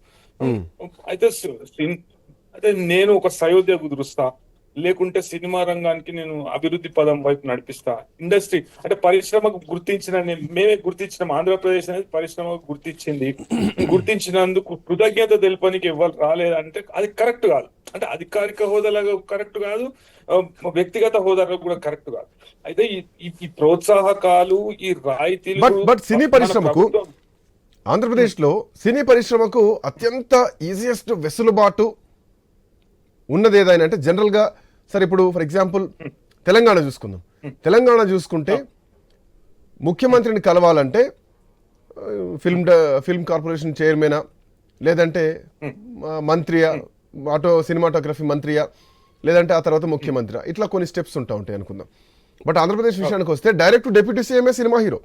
అయితే నేను ఒక సయోధ్య కుదురుస్తా, లేకుంటే సినిమా రంగానికి నేను అభివృద్ధి పదం వైపు నడిపిస్తా. ఇండస్ట్రీ అంటే పరిశ్రమకు మేమే గుర్తించినాం. ఆంధ్రప్రదేశ్ అనేది పరిశ్రమకు గుర్తించినందుకు కృతజ్ఞత తెలుపనికి ఎవరు రాలేదంటే అది కరెక్ట్ కాదు. అంటే అధికారిక హోదాలో కరెక్ట్ కాదు, వ్యక్తిగత హోదాలో కూడా కరెక్ట్ కాదు. అయితే ఈ ప్రోత్సాహకాలు, ఈ రాయితీలు బట్ సినీ పరిశ్రమకు ఆంధ్రప్రదేశ్లో సినీ పరిశ్రమకు అత్యంత ఈజియెస్ట్ వెసులుబాటు ఉన్నది ఏదైనా అంటే జనరల్గా సరే ఇప్పుడు ఫర్ ఎగ్జాంపుల్ తెలంగాణ చూసుకుందాం. తెలంగాణ చూసుకుంటే ముఖ్యమంత్రిని కలవాలంటే ఫిల్మ్ కార్పొరేషన్ చైర్మనా, లేదంటే మంత్రియా, సినిమాటోగ్రఫీ మంత్రియా, లేదంటే ఆ తర్వాత ముఖ్యమంత్రి, ఇట్లా కొన్ని స్టెప్స్ ఉంటాయి అనుకుందాం. బట్ ఆంధ్రప్రదేశ్ విషయానికి వస్తే డైరెక్ట్ డిప్యూటీ సీఎంఏ cinema hero,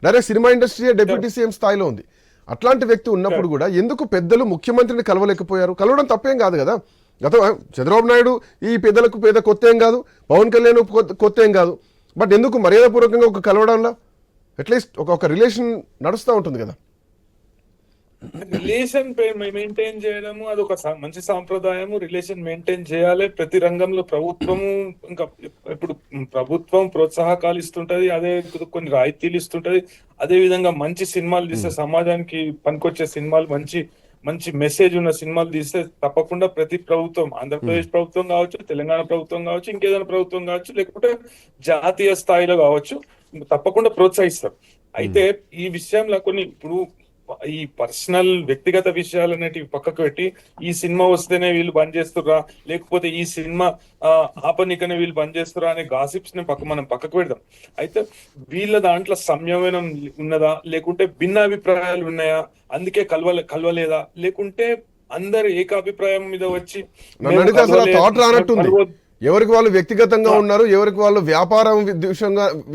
direct cinema industry deputy CM స్థాయిలో ఉంది. అట్లాంటి వ్యక్తి ఉన్నప్పుడు కూడా ఎందుకు పెద్దలు ముఖ్యమంత్రిని కలవలేకపోయారు? కలవడం తప్పేం కాదు కదా. చంద్రబాబు నాయుడు ఈ పెద్దలకు పేద కొత్త ఏం కాదు, పవన్ కళ్యాణ్ కొత్త ఏం కాదు. బట్ ఎందుకు మర్యాదపూర్వకంగా ఒక కలవడంలో అట్లీస్ట్ ఒక రిలేషన్ నడుస్తూ ఉంటుంది కదా. రిలేషన్ మెయింటైన్ చేయడము అది ఒక మంచి సాంప్రదాయము. రిలేషన్ మెయింటైన్ చేయాలి ప్రతి రంగంలో. ప్రభుత్వము ఇంకా ఇప్పుడు ప్రభుత్వం ప్రోత్సాహకాలు ఇస్తుంటది, అదే కొన్ని రాయితీలు ఇస్తుంటది. అదే విధంగా మంచి సినిమాలు తీస్తే, సమాజానికి పనికొచ్చే సినిమాలు, మంచి మెసేజ్ ఉన్న సినిమాలు తీస్తే తప్పకుండా ప్రతి ప్రభుత్వం, ఆంధ్రప్రదేశ్ ప్రభుత్వం కావచ్చు, తెలంగాణ ప్రభుత్వం కావచ్చు, ఇంకేదైనా ప్రభుత్వం కావచ్చు, లేకపోతే జాతీయ స్థాయిలో కావచ్చు, తప్పకుండా ప్రోత్సహిస్తారు. అయితే ఈ విషయంలో కొన్ని ఇప్పుడు ఈ పర్సనల్ వ్యక్తిగత విషయాలు అనేటివి పక్కకు పెట్టి ఈ సినిమా వస్తేనే వీళ్ళు బంద్ చేస్తుర్రా, లేకపోతే ఈ సినిమా ఆపనికనే వీళ్ళు బంద్ చేస్తుర్రా అనే గాసిప్స్ ని మనం పక్కకు పెడదాం. అయితే వీళ్ళ దాంట్లో సంయమనం ఉన్నదా, లేకుంటే భిన్నాభిప్రాయాలు ఉన్నాయా, అందుకే కలవలేదా, లేకుంటే అందరు ఏకాభిప్రాయం మీద వచ్చి ఎవరికి వాళ్ళు వ్యక్తిగతంగా ఉన్నారు, ఎవరికి వాళ్ళు వ్యాపారం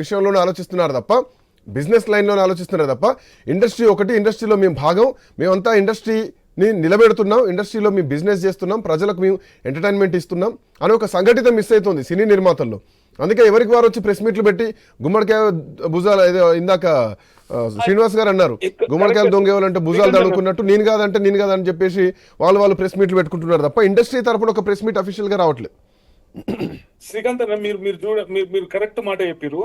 విషయంలోనే ఆలోచిస్తున్నారు తప్ప బిజినెస్ లైన్లోనే ఆలోచిస్తున్నారు తప్ప ఇండస్ట్రీ ఒకటి, ఇండస్ట్రీలో మేము భాగం, మేమంతా ఇండస్ట్రీని నిలబెడుతున్నాం, ఇండస్ట్రీలో మేము బిజినెస్ చేస్తున్నాం, ప్రజలకు మేము ఎంటర్టైన్మెంట్ ఇస్తున్నాం అనే ఒక సంఘటిత మిస్ అవుతుంది సినీ నిర్మాతల్లో. అందుకే ఎవరికి వారు వచ్చి ప్రెస్ మీట్లు పెట్టి గుమ్మడికాయ భుజాలు, ఏదో ఇందాక శ్రీనివాస్ గారు అన్నారు, గుమ్మడికాయలు దొంగేవాలంటే భుజాలు అనుకున్నట్టు నేను కాదని చెప్పేసి వాళ్ళు ప్రెస్ మీట్లు పెట్టుకుంటున్నారు తప్ప ఇండస్ట్రీ తరపున ఒక ప్రెస్ మీట్ అఫీషియల్ గా రావట్లేదు. శ్రీకాంత్ మీరు కరెక్ట్ మాట చెప్పారు.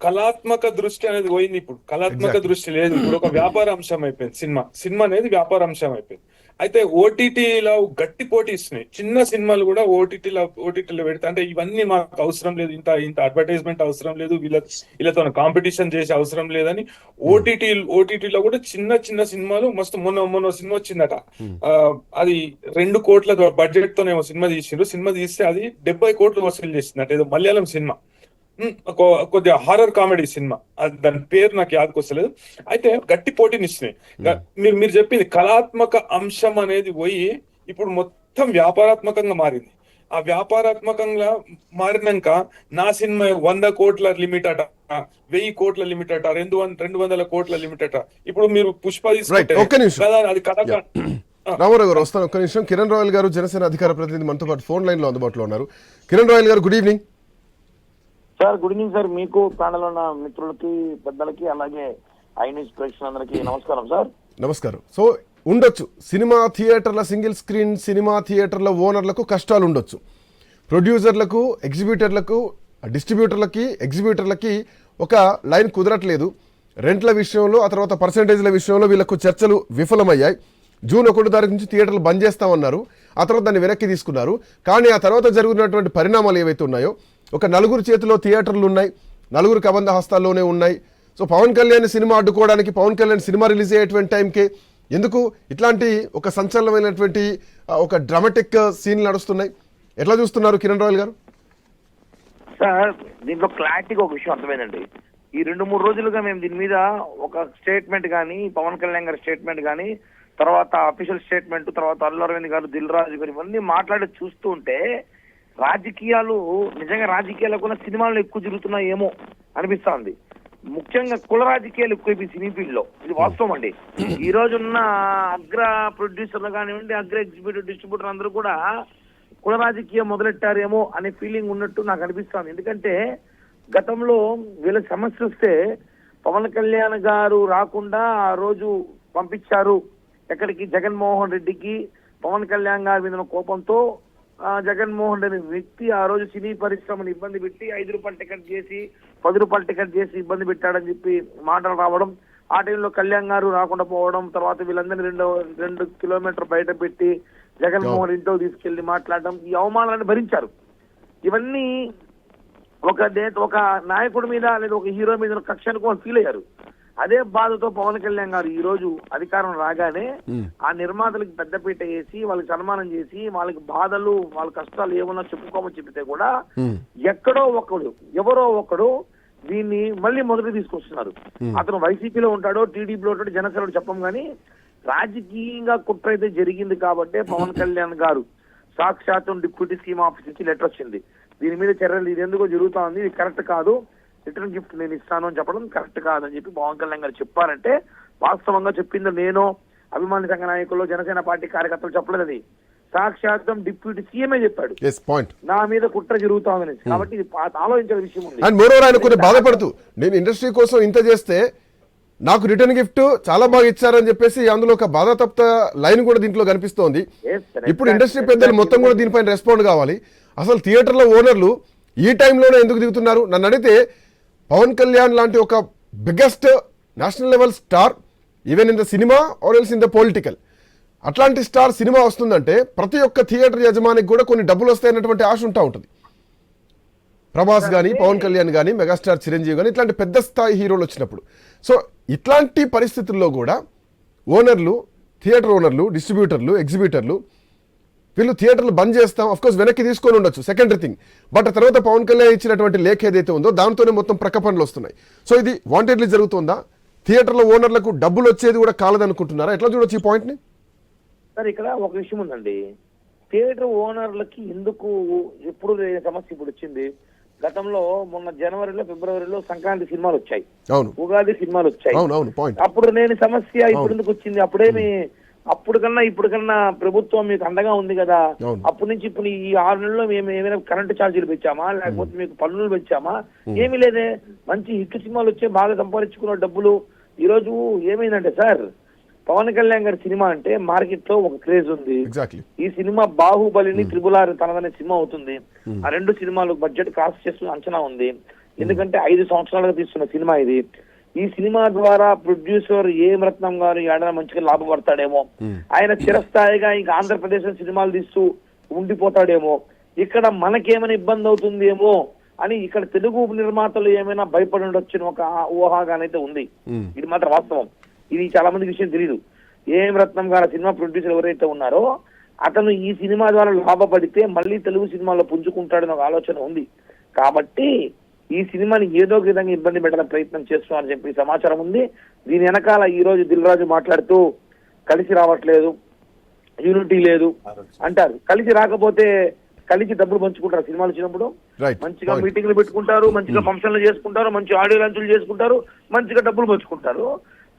కళాత్మక దృష్టి అనేది పోయింది. ఇప్పుడు కళాత్మక దృష్టి లేదు. ఇప్పుడు ఒక వ్యాపార అంశం అయిపోయింది సినిమా అనేది వ్యాపార అంశం అయిపోయింది. అయితే ఓటీటీలో గట్టి పోటీ ఇస్తున్నాయి. చిన్న సినిమాలు కూడా ఓటీటీలో పెడతా అంటే ఇవన్నీ మాకు అవసరం లేదు, ఇంత అడ్వర్టైజ్మెంట్ అవసరం లేదు, వీళ్ళతో కాంపిటీషన్ చేసే అవసరం లేదని ఓటీటీలో కూడా చిన్న సినిమాలు మస్తు మొన్న సినిమా వచ్చిందట. అది 2 కోట్ల బడ్జెట్ తోనేమో సినిమా తీసిండ్రు. సినిమా తీస్తే అది 70 కోట్లు వసూలు చేసిందట. ఏదో మలయాళం సినిమా, కొద్దిగా హారర్ కామెడీ సినిమా, దాని పేరు నాకు యాదకొస్తలేదు. అయితే గట్టి పోటీని ఇస్తున్నాయి. మీరు చెప్పింది కళాత్మక అంశం అనేది పోయి ఇప్పుడు మొత్తం వ్యాపారాత్మకంగా మారింది. ఆ వ్యాపారాత్మకంగా మారినాక నా సినిమా 100 కోట్ల లిమిట్ అట, 1000 కోట్ల లిమిట్ అట, 200 కోట్ల లిమిట్ అట. ఇప్పుడు మీరు పుష్ప తీసుకుంటే అది కథ. రామారావు గారు వస్తాను ఒక్క నిమిషం. కిరణ్ రాయల్ గారు జనసేన అధికార ప్రతినిధి మనతో పాటు ఫోన్ లైన్ లో అందుబాటులో ఉన్నారు. కిరణ్ రాయల్ గారు, good evening sir. Good evening sir. మీకు ప్యానల్ ఉన్న మిత్రులకి, పెద్దలకి, అలాగే ఐ న్యూస్ ప్రేక్షకులందరికీ నమస్కారం సార్. నమస్కారం. సో ఉండొచ్చు సినిమా థియేటర్ల, సింగిల్ స్క్రీన్ సినిమా థియేటర్ల ఓనర్లకు కష్టాలు ఉండొచ్చు, ప్రొడ్యూసర్లకు, ఎగ్జిబ్యూటర్లకు, ఎగ్జిబ్యూటర్లకి ఒక లైన్ కుదరట్లేదు. రెంట్ల విషయంలో, ఆ తర్వాత పర్సంటేజ్ల విషయంలో వీళ్ళకు చర్చలు విఫలమయ్యాయి. జూన్ 1 తారీఖు నుంచి థియేటర్లు బంద్ చేస్తామన్నారు, ఆ తర్వాత దాన్ని వెనక్కి తీసుకున్నారు. కానీ ఆ తర్వాత జరుగుతున్నటువంటి పరిణామాలు ఏవైతే ఉన్నాయో, ఒక 4 చేతిలో థియేటర్లు ఉన్నాయి, 4 కబంధ హస్తాల్లోనే ఉన్నాయి. సో పవన్ కళ్యాణ్ సినిమా అడ్డుకోవడానికి, పవన్ కళ్యాణ్ సినిమా రిలీజ్ అయ్యేటువంటి టైంకే ఎందుకు ఇట్లాంటి ఒక సంచలనమైనటువంటి ఒక డ్రామాటిక్ సీన్లు నడుస్తున్నాయి? ఎట్లా చూస్తున్నారు కిరణ్ రాయల్ గారు? సార్ దీంట్లో క్లారిటీగా ఒక విషయం అర్థమైందండి. ఈ 2-3 రోజులుగా మేము దీని మీద ఒక స్టేట్మెంట్ కానీ, పవన్ కళ్యాణ్ గారి స్టేట్మెంట్ కానీ, తర్వాత అఫీషియల్ స్టేట్మెంట్, తర్వాత అల్లు అరవింద్ గారు, దిల్ రాజు గారు, ఇవన్నీ మాట్లాడి చూస్తూ ఉంటే రాజకీయాలు, నిజంగా రాజకీయాలు కూడా సినిమాలు ఎక్కువ జరుగుతున్నాయేమో అనిపిస్తుంది. ముఖ్యంగా కుల రాజకీయాలు ఎక్కువ సినీ ఫీల్డ్ లో. ఇది వాస్తవం అండి. ఈ రోజు ఉన్న అగ్ర ప్రొడ్యూసర్లు కానివ్వండి, అగ్ర ఎగ్జిబ్యూటివ్ డిస్ట్రిబ్యూటర్ అందరూ కూడా కుల రాజకీయం మొదలెట్టారేమో అనే ఫీలింగ్ ఉన్నట్టు నాకు అనిపిస్తుంది. ఎందుకంటే గతంలో వీళ్ళ సమస్య వస్తే పవన్ కళ్యాణ్ గారు రాకుండా ఆ రోజు పంపించారు ఎక్కడికి, జగన్మోహన్ రెడ్డికి. పవన్ కళ్యాణ్ గారి మీద కోపంతో జగన్మోహన్ రెడ్డి వ్యక్తి ఆ రోజు సినీ పరిశ్రమను ఇబ్బంది పెట్టి 5 రూపాయల టికెట్ చేసి 10 రూపాయల టికెట్ చేసి ఇబ్బంది పెట్టాడని చెప్పి మాటలు రావడం, ఆ టైంలో కళ్యాణ్ గారు రాకుండా పోవడం, తర్వాత వీళ్ళందరినీ 2 కిలోమీటర్ బయట పెట్టి జగన్మోహన్ ఇంట్లో తీసుకెళ్లి మాట్లాడడం, ఈ అవమానాలను భరించారు. ఇవన్నీ ఒక నాయకుడి మీద లేదా ఒక హీరో మీద కక్ష అనుకో ఫీల్ అయ్యారు. అదే బాధతో పవన్ కళ్యాణ్ గారు ఈ రోజు అధికారం రాగానే ఆ నిర్మాతలకు పెద్దపీట వేసి వాళ్ళకి సన్మానం చేసి వాళ్ళకి బాధలు వాళ్ళ కష్టాలు ఏమన్నా చెప్పుకోమని చెప్తే కూడా ఎవరో ఒకడు దీన్ని మళ్ళీ మొదటి తీసుకొస్తున్నారు. అతను వైసీపీలో ఉంటాడో టీడీపీలో ఉంటాడో జనసేనలో చెప్పం కానీ రాజకీయంగా కుట్ర అయితే జరిగింది కాబట్టే పవన్ కళ్యాణ్ గారు సాక్షాత్తు డిప్యూటీ సీఎం ఆఫీస్ నుంచి లెటర్ వచ్చింది. దీని మీద చర్యలు ఇది ఎందుకో జరుగుతా ఉంది, ఇది కరెక్ట్ కాదు, రిటర్న్ గిఫ్ట్ నేను ఇస్తాను అని చెప్పడం కరెక్ట్ కాదని చెప్పి పవన్ కళ్యాణ్ గారు చెప్పారంటే వాస్తవంగా చెప్పింది నేను అభిమాని సంఘ నాయకులు జనసేన పార్టీ కార్యకర్తలు చెప్పలేదు. అది సాక్షాత్తం డిప్యూటీ సీఎంఏ చెప్పాడు నా మీద కుట్ర జరుగుతా ఉందని. కాబట్టి ఇది ఆలోచించిన విషయం ఉంది. అండ్ మోరోవర్ ఆయన కొన్ని బాధపడుతూ నేను ఇండస్ట్రీ కోసం ఇంత చేస్తే నాకు రిటర్న్ గిఫ్ట్ చాలా బాగా ఇచ్చారని చెప్పేసి అందులో ఒక బాధాతప్త లైన్ కూడా దీంట్లో కనిపిస్తోంది. ఇప్పుడు ఇండస్ట్రీ పెద్దలు మొత్తం కూడా దీనిపైన రెస్పాండ్ కావాలి. అసలు థియేటర్ల ఓనర్లు ఈ టైంలోనే ఎందుకు దిగుతున్నారు? నన్ను అడిగితే పవన్ కళ్యాణ్ లాంటి ఒక biggest national level star even in the cinema or else in the political, అట్లాంటి స్టార్ సినిమా వస్తుందంటే ప్రతి ఒక్క థియేటర్ యజమానికి కూడా కొన్ని డబ్బులు వస్తాయన్నటువంటి ఆశ ఉంటుంది. ప్రభాస్ కానీ పవన్ కళ్యాణ్ కానీ మెగాస్టార్ చిరంజీవి కానీ ఇట్లాంటి పెద్ద స్థాయి హీరోలు వచ్చినప్పుడు, సో ఇట్లాంటి పరిస్థితుల్లో కూడా ఓనర్లు, థియేటర్ ఓనర్లు, డిస్ట్రిబ్యూటర్లు, ఎగ్జిబ్యూటర్లు వీళ్ళు థియేటర్లు బంద్ చేస్తాం, అఫ్కోర్స్ వెనక్కి తీసుకొని ఉండొచ్చు, సెకండరీ థింగ్. బట్ తర్వాత పవన్ కళ్యాణ్ ఇచ్చినటువంటి లేఖ ఏదైతే ఉందో దాంతోనే మొత్తం ప్రకపనలు వస్తున్నాయి. సో ఇది వాంటెడ్లీ జరుగుతుందా? థియేటర్ల ఓనర్లకు డబ్బులు వచ్చేది కూడా కాలదనుకుంటున్నారా? ఎట్లా చూడొచ్చు ఈ పాయింట్ ని? సార్ ఇక్కడ ఒక విషయం ఉందండి, థియేటర్ ఓనర్లకి ఎందుకు ఎప్పుడు సమస్య ఇప్పుడు వచ్చింది? గతంలో మొన్న జనవరిలో ఫిబ్రవరిలో సంక్రాంతి సినిమాలు వచ్చాయి, ఉగాది సినిమాలు వచ్చాయి, అప్పుడు లేని సమస్య ఇప్పుడు ఎందుకు వచ్చింది? అప్పుడు కన్నా ప్రభుత్వం మీకు అండగా ఉంది కదా. అప్పటి నుంచి ఇప్పుడు ఈ 6 నెలల్లో మేము ఏమైనా కరెంటు ఛార్జీలు పెంచామా, లేకపోతే మీకు పన్నులు పెంచామా? ఏమీ లేదే. మంచి హిట్ సినిమాలు వచ్చే బాగా సంపాదించుకున్న డబ్బులు. ఈ రోజు ఏమైందంటే సార్, పవన్ కళ్యాణ్ గారి సినిమా అంటే మార్కెట్ లో ఒక క్రేజ్ ఉంది. ఈ సినిమా బాహుబలిని త్రిబుల్ ఆర్ తనదనే సినిమా అవుతుంది. ఆ 2 సినిమాలు బడ్జెట్ కాస్ట్ చేస్తున్న అంచనా ఉంది. ఎందుకంటే 5 సంవత్సరాలుగా తీస్తున్న సినిమా ఇది. ఈ సినిమా ద్వారా ప్రొడ్యూసర్ ఏఎం రత్నం గారు ఏడైనా మంచిగా లాభపడతాడేమో, ఆయన చిరస్థాయిగా ఇంకా ఆంధ్రప్రదేశ్ సినిమాలు తీస్తూ ఉండిపోతాడేమో, ఇక్కడ మనకేమైనా ఇబ్బంది అవుతుందేమో అని ఇక్కడ తెలుగు నిర్మాతలు ఏమైనా భయపడి ఉండొచ్చిన ఒక ఊహాగానైతే ఉంది. ఇది మాత్రం వాస్తవం. ఇది చాలా మంది విషయం తెలియదు. ఏఎం రత్నం గారు సినిమా ప్రొడ్యూసర్ ఎవరైతే ఉన్నారో అతను ఈ సినిమా ద్వారా లాభపడితే మళ్ళీ తెలుగు సినిమాలో పుంజుకుంటాడని ఒక ఆలోచన ఉంది. కాబట్టి ఈ సినిమాని ఏదో ఒక విధంగా ఇబ్బంది పెట్టడం ప్రయత్నం చేస్తున్నారని చెప్పి సమాచారం ఉంది. దీని వెనకాల ఈ రోజు దిల్ రాజు మాట్లాడుతూ కలిసి రావట్లేదు, యూనిటీ లేదు అంటారు. కలిసి రాకపోతే కలిసి డబ్బులు పంచుకుంటారు. సినిమాలు వచ్చినప్పుడు మంచిగా మీటింగ్లు పెట్టుకుంటారు, మంచిగా ఫంక్షన్లు చేసుకుంటారు, మంచి ఆడియో లాంచ్లు చేసుకుంటారు, మంచిగా డబ్బులు పంచుకుంటారు.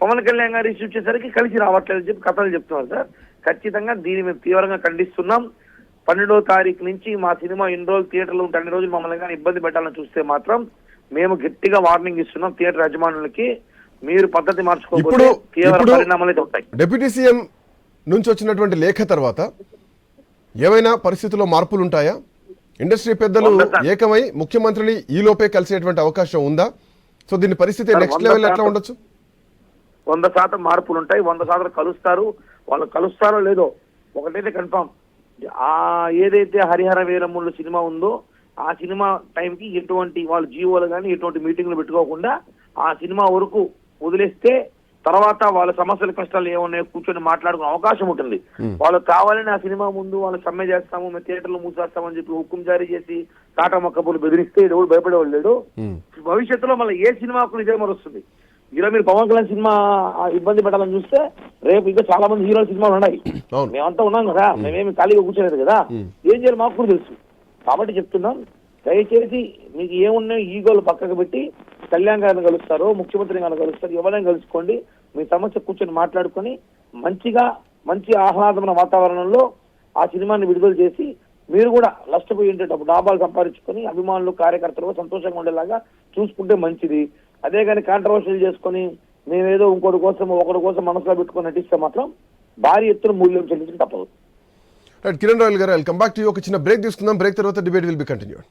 పవన్ కళ్యాణ్ గారు ఇష్యూ వచ్చేసరికి కలిసి రావట్లేదు చెప్పి కథలు చెప్తున్నారు సార్. ఖచ్చితంగా దీన్ని మేము తీవ్రంగా ఖండిస్తున్నాం. 12వ తారీఖు నుంచి మా సినిమా ఇన్ని రోజులు థియేటర్లో ఉంటే అన్ని రోజులు మమ్మల్ని కానీ ఇబ్బంది పెట్టాలని చూస్తే మాత్రం మేము గట్టిగా వార్నింగ్ ఇస్తున్నాం థియేటర్ యజమానులకి. మీరు పద్ధతి మార్చుకోకపోతే తీవ్ర పరిణామాలు అయితే ఉంటాయి. డిప్యూటీ సీఎం నుంచి వచ్చినటువంటి లేఖ తర్వాత ఏమైనా పరిస్థితుల్లో మార్పులు ఉంటాయా? ఇండస్ట్రీ పెద్దలు ఏకమై ముఖ్యమంత్రిని ఈ లోపే కలిసేటువంటి అవకాశం ఉందా? సో దీని పరిస్థితి నెక్స్ట్ లెవెల్ ఎట్లా ఉండొచ్చు? 100% మార్పులు ఉంటాయి. 100% కలుస్తారు. వాళ్ళు కలుస్తారో లేదో ఒకటైతే కన్ఫామ్, ఏదైతే హరిహర వీరములు సినిమా ఉందో ఆ సినిమా టైంకి ఎటువంటి వాళ్ళు జీవోలు కానీ ఎటువంటి మీటింగ్లు పెట్టుకోకుండా ఆ సినిమా వరకు వదిలేస్తే తర్వాత వాళ్ళ సమస్యల కష్టాలు ఏమున్నాయో కూర్చొని మాట్లాడుకునే అవకాశం ఉంటుంది. వాళ్ళు కావాలని ఆ సినిమా ముందు వాళ్ళు సమ్మె చేస్తాము, మేము థియేటర్లు మూసేస్తామని చెప్పి హుక్కుం జారీ చేసి టాటా మొక్కబులు బెదిరిస్తే ఎవరు భయపడేవాళ్ళు లేడు. భవిష్యత్తులో మళ్ళీ ఏ సినిమాకు నిజం వస్తుంది. ఈరోజు మీరు పవన్ కళ్యాణ్ సినిమా ఇబ్బంది పెట్టాలని చూస్తే రేపు ఇంకా చాలా మంది హీరో సినిమాలు ఉన్నాయి. మేమంతా ఉన్నాం కదా, మేమేమి ఖాళీగా కూర్చోలేదు కదా, ఏం చేయాలి మాకు కూడా తెలుసు. కాబట్టి చెప్తున్నాం, దయచేసి మీకు ఏమున్నాయో ఈగోలు పక్కకు పెట్టి కళ్యాణ్ గారిని కలుస్తారో ముఖ్యమంత్రి గారిని కలుస్తారు, ఎవరైనా కలుసుకోండి, మీ సమస్య కూర్చొని మాట్లాడుకొని మంచి ఆహ్లాదమైన వాతావరణంలో ఆ సినిమాని విడుదల చేసి మీరు కూడా నష్టపోయి ఉండేటప్పుడు లాభాలు సంపాదించుకొని అభిమానులు కార్యకర్తలు సంతోషంగా ఉండేలాగా చూసుకుంటే మంచిది. అదే కానీ కాంట్రవర్షియల్ చేసుకొని మేమేదో ఒకటి కోసం మనసులో పెట్టుకొని నటిస్తే మాత్రం భారీ ఎత్తున మూల్యం చెల్లించడం తప్పదు. రైట్ కిరణ్ రాయల్ గారు, వెల్కమ్ బ్యాక్ టు యూ. ఒక చిన్న బ్రేక్ తీసుకుందాం. బ్రేక్ తర్వాత డిబేట్ విల్ బి కంటిన్యూడ్.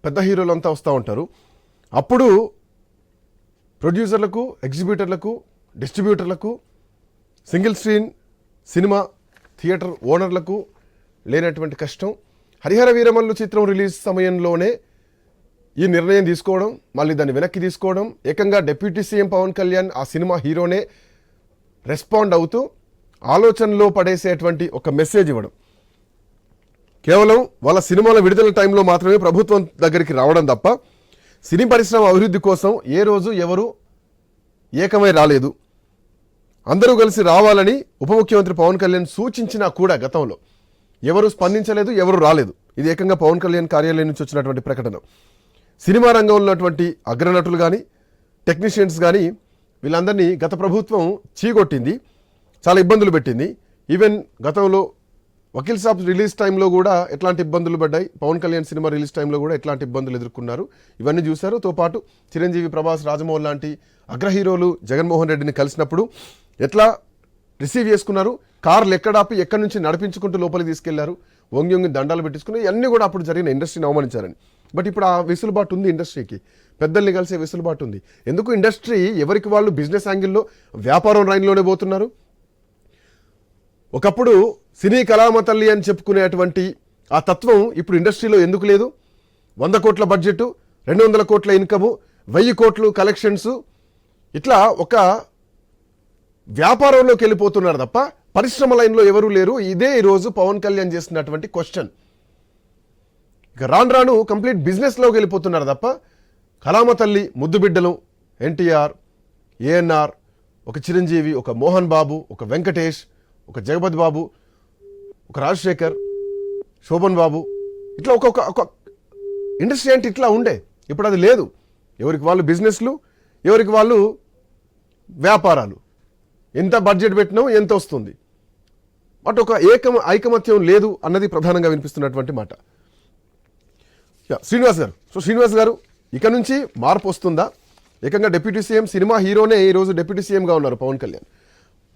పెద్ద హీరోలు అంతా వస్తూ ఉంటారు. అప్పుడు ప్రొడ్యూసర్లకు, ఎగ్జిబ్యూటర్లకు, డిస్ట్రిబ్యూటర్లకు, సింగిల్ స్క్రీన్ సినిమా థియేటర్ ఓనర్లకు లేనటువంటి కష్టం. హరిహర వీరమల్లు చిత్రం రిలీజ్ సమయంలోనే ఈ నిర్ణయం తీసుకోవడం, మళ్ళీ దాన్ని వెనక్కి తీసుకోవడం, ఏకంగా డిప్యూటీ సీఎం పవన్ కళ్యాణ్ ఆ సినిమా హీరోనే రెస్పాండ్ అవుతూ ఆలోచనలో పడేసేటువంటి ఒక మెసేజ్ ఇవ్వడం, కేవలం వాళ్ళ సినిమాల విడుదల టైంలో మాత్రమే ప్రభుత్వం దగ్గరికి రావడం తప్ప సినీ పరిశ్రమ అభివృద్ధి కోసం ఏ రోజు ఎవరు ఏకమై రాలేదు. అందరూ కలిసి రావాలని ఉప ముఖ్యమంత్రి పవన్ కళ్యాణ్ సూచించినా కూడా గతంలో ఎవరు స్పందించలేదు, ఎవరు రాలేదు. ఇది ఏకంగా పవన్ కళ్యాణ్ కార్యాలయం నుంచి వచ్చినటువంటి ప్రకటన. సినిమా రంగంలో ఉన్నటువంటి అగ్రనటులు కానీ, టెక్నీషియన్స్ కానీ వీళ్ళందరినీ గత ప్రభుత్వం చీగొట్టింది, చాలా ఇబ్బందులు పెట్టింది. ఈవెన్ గతంలో వకీల్ సాబ్ రిలీజ్ టైంలో కూడా ఎట్లాంటి ఇబ్బందులు పడ్డాయి, పవన్ కళ్యాణ్ సినిమా రిలీజ్ టైంలో కూడా ఎట్లాంటి ఇబ్బందులు ఎదుర్కొన్నారు, ఇవన్నీ చూశారు. తో పాటు చిరంజీవి, ప్రభాస్, రాజమౌళి లాంటి అగ్ర హీరోలు జగన్మోహన్ రెడ్డిని కలిసినప్పుడు ఎట్లా రిసీవ్ చేసుకున్నారు, కార్లు ఎక్కడాపి ఎక్కడి నుంచి నడిపించుకుంటూ లోపలికి తీసుకెళ్లారు, వంగి వంగి దండాలు పెట్టించుకుని ఇవన్నీ కూడా అప్పుడు జరిగిన ఇండస్ట్రీని అవమానించారని. బట్ ఇప్పుడు ఆ వెసులుబాటు ఉంది ఇండస్ట్రీకి, పెద్దల్ని కలిసే వెసులుబాటు ఉంది. ఎందుకు ఇండస్ట్రీ ఎవరికి వాళ్ళు బిజినెస్ యాంగిల్లో వ్యాపారం లైన్లోనే పోతున్నారు. ఒకప్పుడు సినీ కళామ తల్లి అని చెప్పుకునేటువంటి ఆ తత్వం ఇప్పుడు ఇండస్ట్రీలో ఎందుకు లేదు? 100 కోట్ల బడ్జెట్, 200 కోట్ల ఇన్కము, 1000 కోట్లు కలెక్షన్స్, ఇట్లా ఒక వ్యాపారంలోకి వెళ్ళిపోతున్నారు తప్ప పరిశ్రమ లైన్లో ఎవరూ లేరు. ఇదే ఈరోజు పవన్ కళ్యాణ్ చేస్తున్నటువంటి క్వశ్చన్. ఇక రాను రాను కంప్లీట్ బిజినెస్లోకి వెళ్ళిపోతున్నారు తప్ప కళామ తల్లి ముద్దు బిడ్డలు ఎన్టీఆర్, ఏఎన్ఆర్, ఒక చిరంజీవి, ఒక మోహన్ బాబు, ఒక వెంకటేష్, ఒక జగపతి బాబు, ఒక రాజశేఖర్, శోభన్ బాబు, ఇట్లా ఒక ఇండస్ట్రీ అంటే ఇట్లా ఉండే. ఇప్పుడు అది లేదు. ఎవరికి వాళ్ళు బిజినెస్లు, ఎవరికి వాళ్ళు వ్యాపారాలు. ఎంత బడ్జెట్ పెట్టినాం, ఎంత వస్తుంది, బట్ ఒక ఐకమత్యం లేదు అన్నది ప్రధానంగా వినిపిస్తున్నటువంటి మాట. శ్రీనివాస్ గారు, సో శ్రీనివాస్ గారు, ఇక నుంచి మార్పు వస్తుందా? ఏకంగా డిప్యూటీ సీఎం, సినిమా హీరోనే ఈరోజు డిప్యూటీ సీఎంగా ఉన్నారు పవన్ కళ్యాణ్.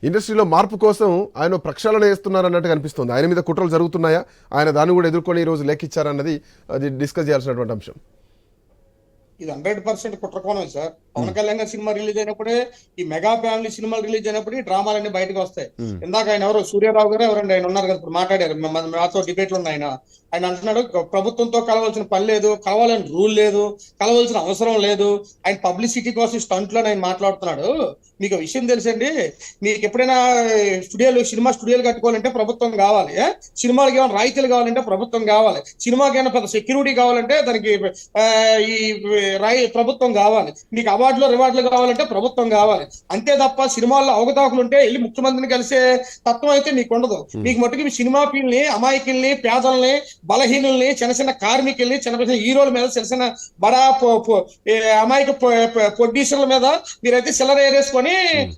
ఇండస్ట్రీలో మార్పు కోసం ఆయన ప్రక్షాళన చేస్తున్నారు అన్నట్టుగా అనిపిస్తుంది. ఆయన మీద కుట్రలు జరుగుతున్నాయా, ఆయన దాన్ని కూడా ఎదుర్కొని ఈరోజు లెక్కిచ్చారన్నది అది డిస్కస్ చేయాల్సినటువంటి అంశం. ఇది 100% కుట్రకోణం సార్. పవన్ కళ్యాణ్ గారి సినిమా రిలీజ్ అయినప్పుడే, ఈ మెగా ఫ్యామిలీ సినిమాలు రిలీజ్ అయినప్పుడు ఈ డ్రామాలన్నీ బయటకు వస్తాయి. ఇందాక ఆయన ఎవరు సూర్యారావు గారు ఎవరండి ఆయన ఉన్నారు కదా, ఇప్పుడు మాట్లాడారు, మాతో డిబేట్లు ఉన్నాయి. ఆయన అంటున్నాడు ప్రభుత్వంతో కలవాల్సిన పని లేదు, కలవాలని రూల్ లేదు, కలవాల్సిన అవసరం లేదు, ఆయన పబ్లిసిటీ కోసం స్టంట్లో ఆయన మాట్లాడుతున్నాడు. మీకు విషయం తెలుసండి, మీకు ఎప్పుడైనా సినిమా స్టూడియోలు కట్టుకోవాలంటే ప్రభుత్వం కావాలి, సినిమాలకి ఏమైనా రాయితీలు కావాలంటే ప్రభుత్వం కావాలి, సినిమాకి ఏమైనా పెద్ద సెక్యూరిటీ కావాలంటే దానికి ఈ ప్రభుత్వం కావాలి, మీకు అవార్డులు రివార్డులు కావాలంటే ప్రభుత్వం కావాలి. అంతే తప్ప సినిమాల్లో అవకతవకలు ఉంటే వెళ్ళి ముఖ్యమంత్రిని కలిసే తత్వం అయితే మీకు ఉండదు. మీకు మట్టుకు సినిమా పీల్ని, అమాయకుల్ని, పేదల్ని, బలహీనుల్ని, చిన్న చిన్న కార్మికుల్ని, చిన్న చిన్న హీరోల మీద, చిన్న చిన్న బడా అమాయక ప్రొడ్యూసర్ల మీద మీరైతే చిల్లర ఏరేసుకొని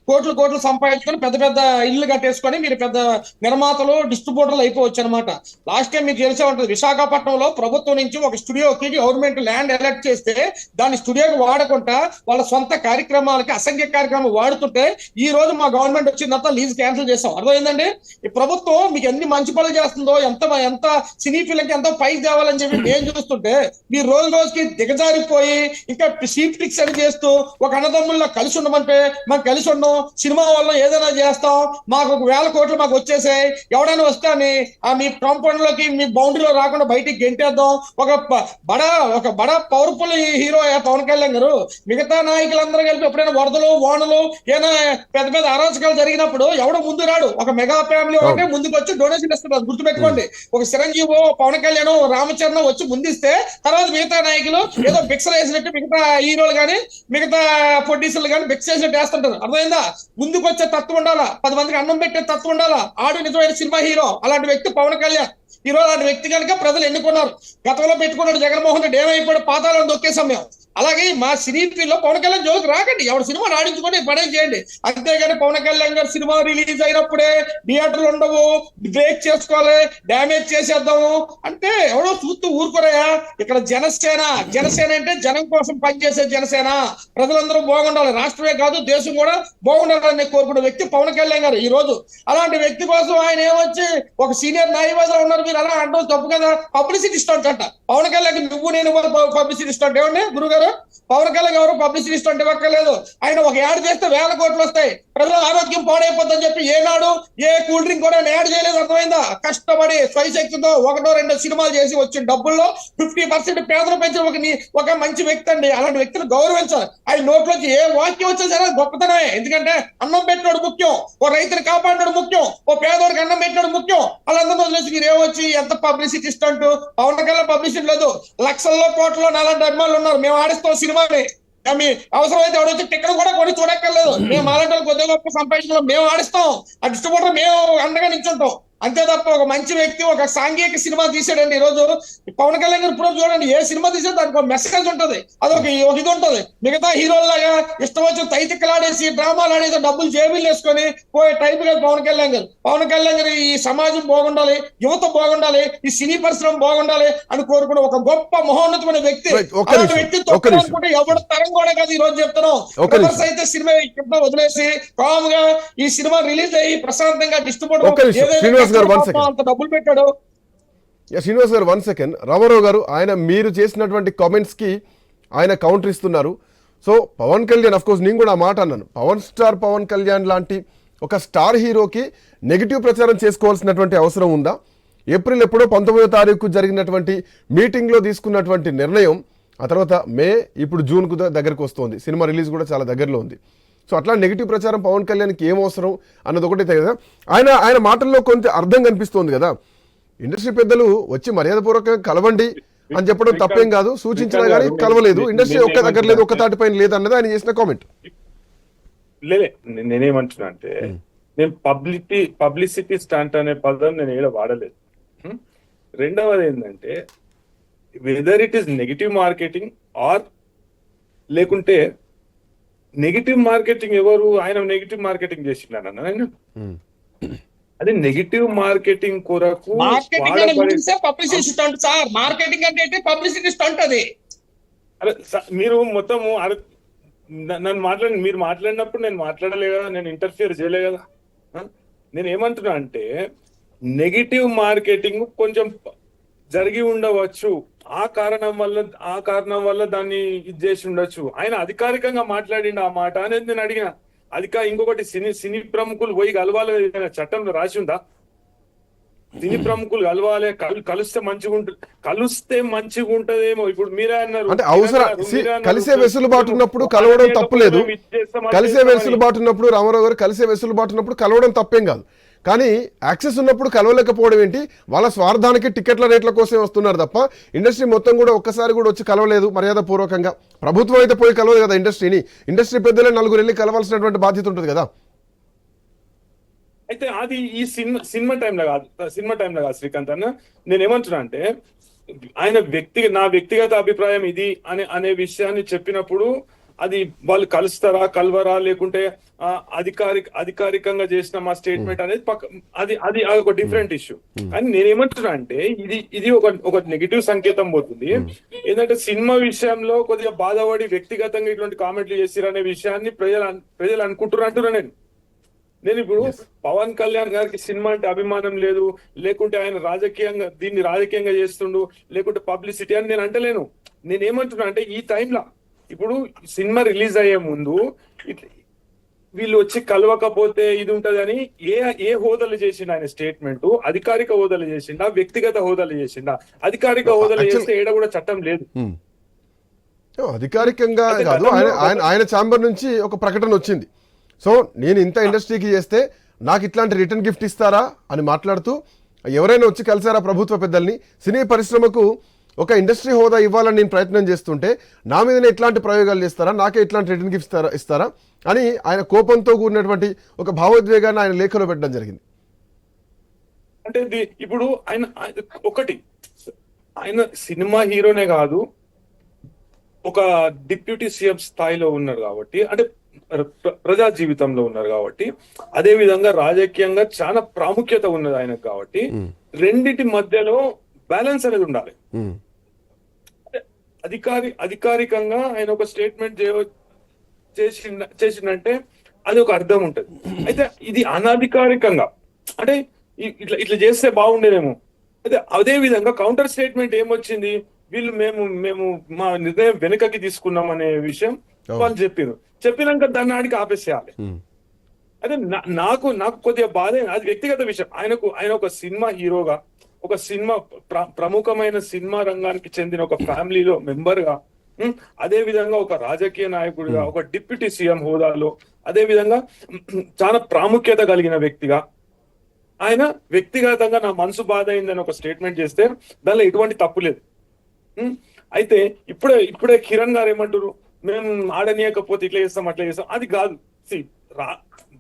కోట్లు సంపాదించుకొని పెద్ద పెద్ద ఇల్లు కట్టేసుకొని మీరు పెద్ద నిర్మాతలు, డిస్ట్రిబ్యూటర్లు అయిపోవచ్చు అనమాట. లాస్ట్ టైం మీకు తెలిసే ఉంటుంది, విశాఖపట్నంలో ప్రభుత్వం నుంచి ఒక స్టూడియోకి గవర్నమెంట్ ల్యాండ్ ఎలక్ట్ చేస్తే దాన్ని స్టూడియోకి వాడకుండా వాళ్ళ సొంత కార్యక్రమాలకి, అసంఖ్య కార్యక్రమాలు వాడుతుంటే ఈ రోజు మా గవర్నమెంట్ వచ్చిందంతా లీజ్ క్యాన్సిల్ చేసాం. అర్థమైందండి? ఈ ప్రభుత్వం మీకు ఎన్ని మంచి పనులు చేస్తుందో, ఎంత సినీ ఫిల్మ్కి ఎంతో పైకి తేవాలని చెప్పి నేను చూస్తుంటే మీరు రోజుకి దిగజారిపోయి ఇంకా సీట్ ఫిక్స్ అని చేస్తూ ఒక అన్నదమ్ముల్లో కలిసి ఉండమంటే మనం కలిసి ఉండం, సినిమా వల్ల ఏదైనా చేస్తాం, మాకు 1,000 కోట్లు మాకు వచ్చేసాయి, ఎవడైనా వస్తే మీ కాంపౌండ్ లోకి, మీ బౌండరీలో రాకుండా బయటికి గెంటేద్దాం. ఒక బడా పవర్ఫుల్ హీరో పవన్ కళ్యాణ్ గారు మిగతా నాయకులందరూ కలిపి ఎప్పుడైనా వరదలు, వానలు, ఏదైనా పెద్ద పెద్ద అరాచకాలు జరిగినప్పుడు ఎవడో ముందు రాడు. ఒక మెగా ఫ్యామిలీ ఒకటే ముందుకు వచ్చి డొనేషన్ ఇస్తున్నారు. గుర్తుపెట్టుకోండి, ఒక చిరంజీవి, పవన్ కళ్యాణ్, రామచరణ్ వచ్చి ముందిస్తే తర్వాత మిగతా నాయకులు ఏదో భిక్షలు వేసినట్టు మిగతా హీరోలు కానీ మిగతా ప్రొడ్యూసర్లు కానీ భిక్ష వేసినట్టు వేస్తుంటారు. అర్థమైందా? ముందుకు వచ్చే తత్వం ఉండాలా, 10 మందికి అన్నం పెట్టే తత్వం ఉండాలా. ఆడు నిజమైన సినిమా హీరో. అలాంటి వ్యక్తి పవన్ కళ్యాణ్. ఈ రోజు అలాంటి వ్యక్తి కనుక ప్రజలు ఎన్నుకున్నారు. గతంలో పెట్టుకున్నాడు జగన్మోహన్ రెడ్డి, ఏమైపోయాడు, పాతాళం దొక్కే సమయం. అలాగే మా సిరీలో పవన్ కళ్యాణ్ జోలికి రాకండి, ఎవరు సినిమా ఆడించుకొని పనే చేయండి. అంతేగాని పవన్ కళ్యాణ్ గారు సినిమా రిలీజ్ అయినప్పుడే థియేటర్లు ఉండవు, బ్రేక్ చేసుకోవాలి, డ్యామేజ్ చేసేద్దాము అంటే ఎవడో చూస్తూ ఊరుకోరయా. ఇక్కడ జనసేన అంటే జనం కోసం పనిచేసే జనసేన. ప్రజలందరూ బాగుండాలి, రాష్ట్రమే కాదు దేశం కూడా బాగుండాలని కోరుకునే వ్యక్తి పవన్ కళ్యాణ్ గారు. ఈ రోజు అలాంటి వ్యక్తి కోసం ఆయన ఏమొచ్చి ఒక సీనియర్ న్యాయవాదులు ఉన్నారు, మీరు అలా అంటాం తప్పు కదా. పబ్లిసిటీ స్టంట్ అంట పవన్ కళ్యాణ్. నువ్వు నేను పబ్లిసిటీ స్టంట్ ఏమండి గురుగారు? పవన్ కళ్యాణ్ ఎవరు పబ్లిసిటీ స్టంట్ ఇవ్వక్కర్లేదు. ఆయన ఒక యాడ్ చేస్తే 1,000 కోట్లు వస్తాయి, ప్రజల ఆరోగ్యం పాడైపోద్దని చెప్పి ఏనాడు ఏ కూల్ డ్రింక్ కూడా యాడ్ చేయలేదు. అర్థమైందా? కష్టపడి స్వయశక్తితో 1-2 సినిమాలు చేసి వచ్చిన డబ్బుల్లో 50% పేదలు పెంచిన ఒక మంచి వ్యక్తి అండి. అలాంటి వ్యక్తిని గౌరవించాలి. ఆయన నోట్లోంచి ఏ వాక్యం వచ్చా సరే గొప్పతనమే. ఎందుకంటే అన్నం పెట్టినాడు ముఖ్యం, ఓ రైతుని కాపాడినాడు ముఖ్యం, ఓ పేదోడికి అన్నం పెట్టినాడు ముఖ్యం. వాళ్ళందరూ వదిలేసి మీరు ఏమొచ్చి ఎంత publicity stunt. Pawan Kalyan publicity లేదు, లక్షల్లో కోట్లలో 4 అభిమానులు ఉన్నారు. మేము ఆడిస్తాం సినిమాని, అవసరమైతే ఎవడొచ్చి టికెట్ కూడా కొని చూడక్కర్లేదు. మేము అలాంటి కొద్దిగా గొప్ప సంపాదించడం మేము ఆడిస్తాం, ఆ డిస్ట్రిబ్యూటర్ మేము అండగా నిల్చుంటాం. అంతే తప్ప ఒక మంచి వ్యక్తి ఒక సాంఘిక సినిమా తీసాడండి. ఈ రోజు పవన్ కళ్యాణ్ గారు ఇప్పుడు చూడండి, ఏ సినిమా తీసాడు దానికి ఒక మెసేజ్ ఉంటది, అదొక ఇది ఉంటది. మిగతా హీరోల్లాగా ఇష్టం వచ్చి తైతిక్కలాడేసి డ్రామాలు ఆడేసి డబ్బులు జేబులు వేసుకొని పోయే టైప్ కాదు పవన్ కళ్యాణ్ గారు. పవన్ కళ్యాణ్ గారు ఈ సమాజం బాగుండాలి, యువత బాగుండాలి, ఈ సినీ పరిశ్రమ బాగుండాలి అని కోరుకునే ఒక గొప్ప మహోన్నతమైన వ్యక్తి. అలాంటి వ్యక్తి తొక్కనుకుంటే ఎవరి తరం కూడా కాదు. ఈ రోజు చెప్తున్నాం, అయితే సినిమా వదిలేసి కామ్గా ఈ సినిమా రిలీజ్ అయ్యి ప్రశాంతంగా డిస్ట్రిబ్యూటర్ డబ్బులు పెట్టాడు. శ్రీనివాస్ గారు 1 సెకండ్. రామారావు గారు, ఆయన మీరు చేసినటువంటి కామెంట్స్ కి ఆయన కౌంటర్ ఇస్తున్నారు. So Pawan Kalyan, of course నేను కూడా ఆ మాట అన్నాను, పవన్ కళ్యాణ్ లాంటి ఒక స్టార్ హీరోకి నెగిటివ్ ప్రచారం చేసుకోవాల్సినటువంటి అవసరం ఉందా? ఏప్రిల్ ఎప్పుడో 19వ తారీఖు జరిగినటువంటి మీటింగ్లో తీసుకున్నటువంటి నిర్ణయం ఆ తర్వాత మే, ఇప్పుడు జూన్కు దగ్గరకు వస్తుంది, సినిమా రిలీజ్ కూడా చాలా దగ్గరలో ఉంది. సో అట్లా నెగిటివ్ ప్రచారం పవన్ కళ్యాణ్కి ఏం అవసరం అన్నది ఒకటే కదా. ఆయన మాటల్లో కొంత అర్థం కనిపిస్తోంది కదా. ఇండస్ట్రీ పెద్దలు వచ్చి మర్యాదపూర్వకంగా కలవండి అని చెప్పడం తప్పేం కాదు, సూచించినా కానీ కలవలేదు. ఇండస్ట్రీ ఒక్క దగ్గర లేదు, ఒక్క తాటిపైన లేదు అన్నది ఆయన చేసిన కామెంట్. లేలే, నేనేమంటున్నా అంటే నేను పబ్లిసిటీ స్టంట్ అనే పదం నేను ఏదో వాడలేదు. రెండవది ఏంటంటే whether it is negative marketing or లేకుంటే నెగిటివ్ మార్కెటింగ్ ఎవరు, ఆయన నెగిటివ్ మార్కెటింగ్ చేసిండన్న ఆయన. అది నెగిటివ్ మార్కెటింగ్ కొరకు పబ్లిసిటీ స్టంట్ సార్. మార్కెటింగ్ అంటే పబ్లిసిటీ స్టంట్. అది అరే మీరు మొత్తము మీరు మాట్లాడినప్పుడు నేను మాట్లాడలే కదా, నేను ఇంటర్ఫియర్ చేయలే కదా. నేను ఏమంటున్నా అంటే నెగిటివ్ మార్కెటింగ్ కొంచెం జరిగి ఉండవచ్చు, ఆ కారణం వల్ల దాన్ని ఇది చేసి ఉండొచ్చు. ఆయన అధికారికంగా మాట్లాడిండు ఆ మాట అనేది నేను అడిగిన. ఇంకొకటి సినీ ప్రముఖులు పోయి కలవాలి, చట్టంలో రాసి ఉందా? సినీ ప్రముఖులు కలవాలి, కలిస్తే మంచిగా ఉంటదేమో. ఇప్పుడు మీరే అన్నారు అంటే అవసరం కలిసే వెసులుబాటు ఉన్నప్పుడు కలవడం తప్పులేదు. కలిసే వెసులుబాటు ఉన్నప్పుడు రామారావు గారు కలిసే వెసులుబాటు ఉన్నప్పుడు కలవడం తప్పేం కాదు. కానీ యాక్సెస్ ఉన్నప్పుడు కలవలేకపోవడం ఏంటి? వాళ్ళ స్వార్థానికి టికెట్ల రేట్ల కోసం వస్తున్నారు తప్ప ఇండస్ట్రీ మొత్తం కూడా ఒక్కసారి కూడా వచ్చి కలవలేదు మర్యాదపూర్వకంగా. ప్రభుత్వం అయితే పోయి కలవదు కదా ఇండస్ట్రీని. ఇండస్ట్రీ పెద్దలే 4 వెళ్ళి కలవాల్సినటువంటి బాధ్యత ఉంటుంది కదా. అయితే అది ఈ సినిమా టైంలో కాదు శ్రీకాంత్ అన్న. నేను ఏమంటున్నా అంటే ఆయన నా వ్యక్తిగత అభిప్రాయం ఇది అనే విషయాన్ని చెప్పినప్పుడు అది వాళ్ళు కలుస్తారా కలవరా లేకుంటే అధికారికంగా చేసిన మా స్టేట్మెంట్ అనేది అది ఒక డిఫరెంట్ ఇష్యూ. కానీ నేనేమంటున్నా అంటే ఇది ఒక నెగిటివ్ సంకేతం పోతుంది. ఏంటంటే సినిమా విషయంలో కొద్దిగా బాధపడి వ్యక్తిగతంగా ఇటువంటి కామెంట్లు చేసిరు అనే విషయాన్ని ప్రజలు అనుకుంటున్నారు అంటున్నా నేను ఇప్పుడు పవన్ కళ్యాణ్ గారికి సినిమా అంటే అభిమానం లేదు, లేకుంటే ఆయన రాజకీయంగా చేస్తుండు, లేకుంటే పబ్లిసిటీ అని నేను అంటలేను. నేనేమంటున్నా అంటే ఈ టైంలో ఇప్పుడు సినిమా రిలీజ్ అయ్యే ముందు వీళ్ళు వచ్చి కలవకపోతే ఇది ఉంటదని ఏ హోదాలు చేసిండు ఆయన స్టేట్మెంట్? అధికారిక హోదాలు చేసిండా, వ్యక్తిగత హోదాలు చేసిండా? అధికారిక హోదాలు చేస్తే ఏడ కూడా చట్టం లేదు. అధికారికంగా కాదు, ఆయన ఛాంబర్ నుంచి ఒక ప్రకటన వచ్చింది. సో నేను ఇంత ఇండస్ట్రీకి చేస్తే నాకు ఇట్లాంటి రిటర్న్ గిఫ్ట్ ఇస్తారా అని మాట్లాడుతూ ఎవరైనా వచ్చి కలిసారా ప్రభుత్వ పెద్దల్ని, సినీ పరిశ్రమకు ఒక ఇండస్ట్రీ హోదా ఇవ్వాలని నేను ప్రయత్నం చేస్తుంటే నా మీదనే ఇట్లాంటి ప్రయోగాలు చేస్తారా, నాకే ఇట్లాంటి రిటర్న్ గిఫ్ట్ ఇస్తారా అని ఆయన కోపంతో కూడినటువంటి ఒక భావోద్వేగాన్ని ఆయన లేఖలో పెట్టడం జరిగింది. అంటే ఇప్పుడు ఆయన సినిమా హీరోనే కాదు, ఒక డిప్యూటీ సీఎం స్థాయిలో ఉన్నారు కాబట్టి, అంటే ప్రజా జీవితంలో ఉన్నారు కాబట్టి, అదే విధంగా రాజకీయంగా చాలా ప్రాముఖ్యత ఉన్నది ఆయనకు కాబట్టి రెండిటి మధ్యలో బ్యాలెన్స్ అనేది ఉండాలి. అధికారికంగా ఆయన ఒక స్టేట్మెంట్ చేసిందంటే అది ఒక అర్థం ఉంటది. అయితే ఇది అనధికారికంగా అంటే ఇట్లా చేస్తే బాగుండేదేమో. అయితే అదే విధంగా కౌంటర్ స్టేట్మెంట్ ఏమొచ్చింది, వీళ్ళు మేము మా నిర్ణయం వెనుకకి తీసుకున్నాం అనే విషయం వాళ్ళు చెప్పినాక దాన్ని ఆడికి ఆపేసేయాలి. అయితే నాకు కొద్దిగా బాధ, అది వ్యక్తిగత విషయం. ఆయన ఒక సినిమా హీరోగా, ఒక సినిమా ప్రముఖమైన సినిమా రంగానికి చెందిన ఒక ఫ్యామిలీలో మెంబర్ గా, అదే విధంగా ఒక రాజకీయ నాయకుడిగా, ఒక డిప్యూటీ సీఎం హోదాలో, అదే విధంగా చాలా ప్రాముఖ్యత కలిగిన వ్యక్తిగా ఆయన వ్యక్తిగతంగా నా మనసు బాధ అయిందని ఒక స్టేట్మెంట్ చేస్తే దానిలో ఎటువంటి తప్పు లేదు. అయితే ఇప్పుడే కిరణ్ గారు ఏమంటారు, మేము ఆడనీయకపోతే ఇట్లా చేస్తాం అట్లా చేస్తాం. అది కాదు.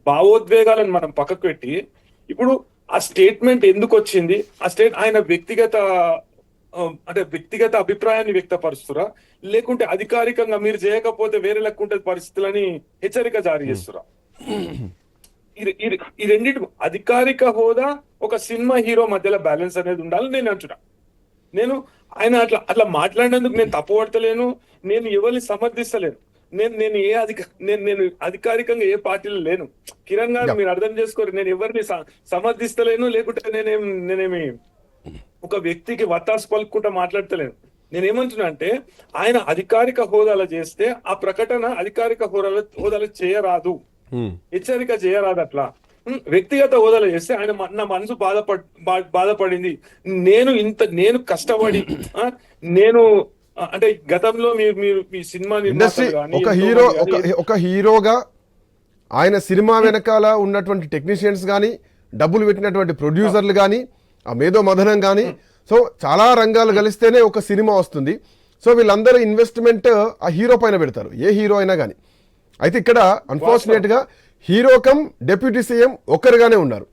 భావోద్వేగాలను మనం పక్కకు పెట్టి ఇప్పుడు ఆ స్టేట్మెంట్ ఎందుకు వచ్చింది, ఆయన వ్యక్తిగత అభిప్రాయాన్ని వ్యక్తపరుస్తురా, లేకుంటే అధికారికంగా మీరు చేయకపోతే వేరే లెక్కుంటే పరిస్థితులని హెచ్చరిక జారీ చేస్తురా? ఈ రెండింటి అధికారిక హోదా ఒక సినిమా హీరో మధ్యలో బ్యాలెన్స్ అనేది ఉండాలని నేను అంటున్నా. ఆయన అట్లా మాట్లాడినందుకు నేను తప్పుపడతలేను, నేను ఎవరిని సమర్థిస్తలేను. నేను అధికారికంగా ఏ పార్టీలో లేను. కిరణ్ గారు మీరు అర్థం చేసుకోరు, నేను ఎవరిని సమర్థిస్తలేను, లేకుంటే నేనేమి ఒక వ్యక్తికి వత్తాసు పలుకుంటా మాట్లాడతలేను. నేనేమంటున్నా అంటే ఆయన అధికారిక హోదాలో చేస్తే ఆ ప్రకటన అధికారిక హోదాలో చేయరాదు, హెచ్చరిక చేయరాదు. అట్లా వ్యక్తిగత హోదాలో చేస్తే ఆయన నా మనసు బాధపడింది, నేను కష్టపడి నేను అంటే గతంలో మీరు మీ సినిమా ఇండస్ట్రీ ఒక హీరోగా ఆయన సినిమా వెనకాల ఉన్నటువంటి టెక్నీషియన్స్ కానీ, డబ్బులు పెట్టినటువంటి ప్రొడ్యూసర్లు కానీ, ఆ మేధో మథనం కానీ, సో చాలా రంగాలు కలిస్తేనే ఒక సినిమా వస్తుంది. సో వీళ్ళందరూ ఇన్వెస్ట్మెంట్ ఆ హీరో పైన పెడతారు, ఏ హీరో అయినా కానీ. అయితే ఇక్కడ అన్ఫార్చునేట్ గా హీరో కమ్ డిప్యూటీ సీఎం ఒక్కరుగానే ఉన్నారు.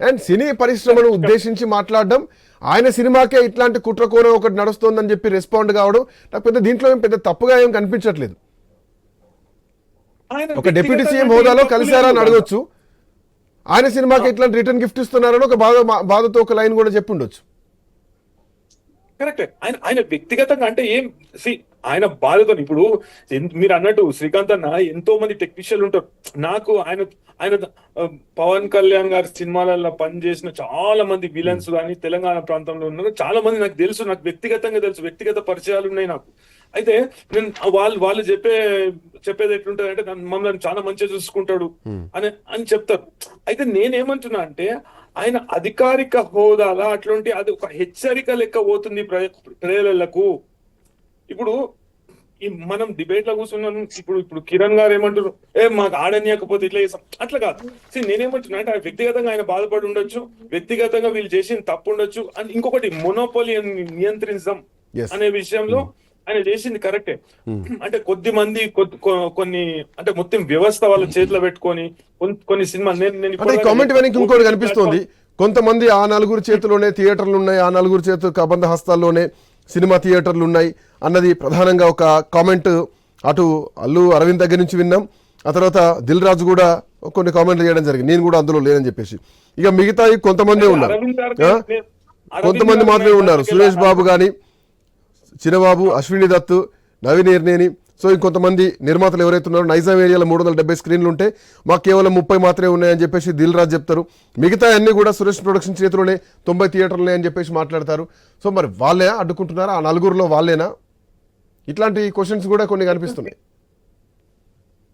అండ్ సినీ పరిశ్రమను ఉద్దేశించి మాట్లాడడం, ఆయన సినిమాకే ఇట్లాంటి కుట్రకోణం ఒకటి నడుస్తోందని చెప్పి రెస్పాండ్ కావడం నాకు పెద్ద దీంట్లో పెద్ద తప్పుగా ఏం కనిపించట్లేదు. ఒక డిప్యూటీ సీఎం హోదాలో కలిసారా అని అడగొచ్చు, ఆయన సినిమాకి ఇట్లాంటి రిటర్న్ గిఫ్ట్ ఇస్తున్నారని ఒక బాధతో ఒక లైన్ కూడా చెప్పి ఉండొచ్చు. కరెక్టే. ఆయన వ్యక్తిగతంగా అంటే ఆయన బాధతో, ఇప్పుడు మీరు అన్నట్టు శ్రీకాంత్ అన్న ఎంతో మంది టెక్నీషియన్లు ఉంటారు. నాకు ఆయన పవన్ కళ్యాణ్ గారి సినిమాలలో పనిచేసిన చాలా మంది విలన్స్ కానీ తెలంగాణ ప్రాంతంలో ఉన్నారు, చాలా మంది నాకు తెలుసు, నాకు వ్యక్తిగతంగా తెలుసు, వ్యక్తిగత పరిచయాలు ఉన్నాయి నాకు. అయితే నేను వాళ్ళు చెప్పేది ఎట్లుంటది అంటే మమ్మల్ని చాలా మంచిగా చూసుకుంటాడు అని చెప్తారు. అయితే నేనేమంటున్నా అంటే ఆయన అధికారిక హోదాలా అట్లాంటి అది ఒక హెచ్చరిక లెక్క పోతుంది ప్రజలకు. ఇప్పుడు మనం డిబేట్ లో కూర్చున్నాం, ఇప్పుడు కిరణ్ గారు ఏమంటారు, మాకు ఆడనీయకపోతే ఇట్లా చేస్తాం, అట్లా కాదు. నేనేమంటున్నా అంటే వ్యక్తిగతంగా ఆయన బాధపడి ఉండొచ్చు, వ్యక్తిగతంగా వీళ్ళు చేసిన తప్పు ఉండొచ్చు. అండ్ ఇంకొకటి మొనోపోలి నియంత్రించడం అనే విషయంలో ఆయన చేసింది కరెక్టే. అంటే కొద్ది మంది కొన్ని అంటే మొత్తం వ్యవస్థ వాళ్ళ చేతిలో పెట్టుకొని కొన్ని సినిమాలు నేను అంటే కామెంట్ వెనక్కి ఇంకోటి కనిపిస్తోంది, కొంతమంది ఆ నలుగురు చేతిలోనే థియేటర్లు ఉన్నాయి, ఆ నలుగురు చేతులు కబంధ హస్తాల్లోనే సినిమా థియేటర్లు ఉన్నాయి అన్నది ప్రధానంగా ఒక కామెంట్ అటు అల్లు అరవింద్ దగ్గర నుంచి విన్నాం. ఆ తర్వాత దిల్ రాజు కూడా కొన్ని కామెంట్లు చేయడం జరిగింది, నేను కూడా అందులో లేనని చెప్పేసి. ఇక మిగతా కొంతమంది ఉన్నారు, కొంతమంది మాత్రమే ఉన్నారు, సురేష్ బాబు కానీ, చిన్నబాబు, అశ్విని దత్, నవీన్ ఎర్నేని, సో ఇంకొంతమంది నిర్మాతలు ఎవరైతే ఉన్నారో నైజాం ఏరియాలో 370 స్క్రీన్లు ఉంటే మాకు కేవలం 30 మాత్రమే ఉన్నాయని చెప్పేసి దిల్ రాజు చెప్తారు. మిగతా అన్ని కూడా సురేష్ ప్రొడక్షన్ చేతిలోనే 90 థియేటర్లు అని చెప్పేసి మాట్లాడతారు. సో మరి వాళ్ళే అడ్డుకుంటున్నారా, ఆ నలుగురులో వాళ్ళేనా? ఇట్లాంటి క్వశ్చన్స్ కూడా కొన్ని కనిపిస్తున్నాయి.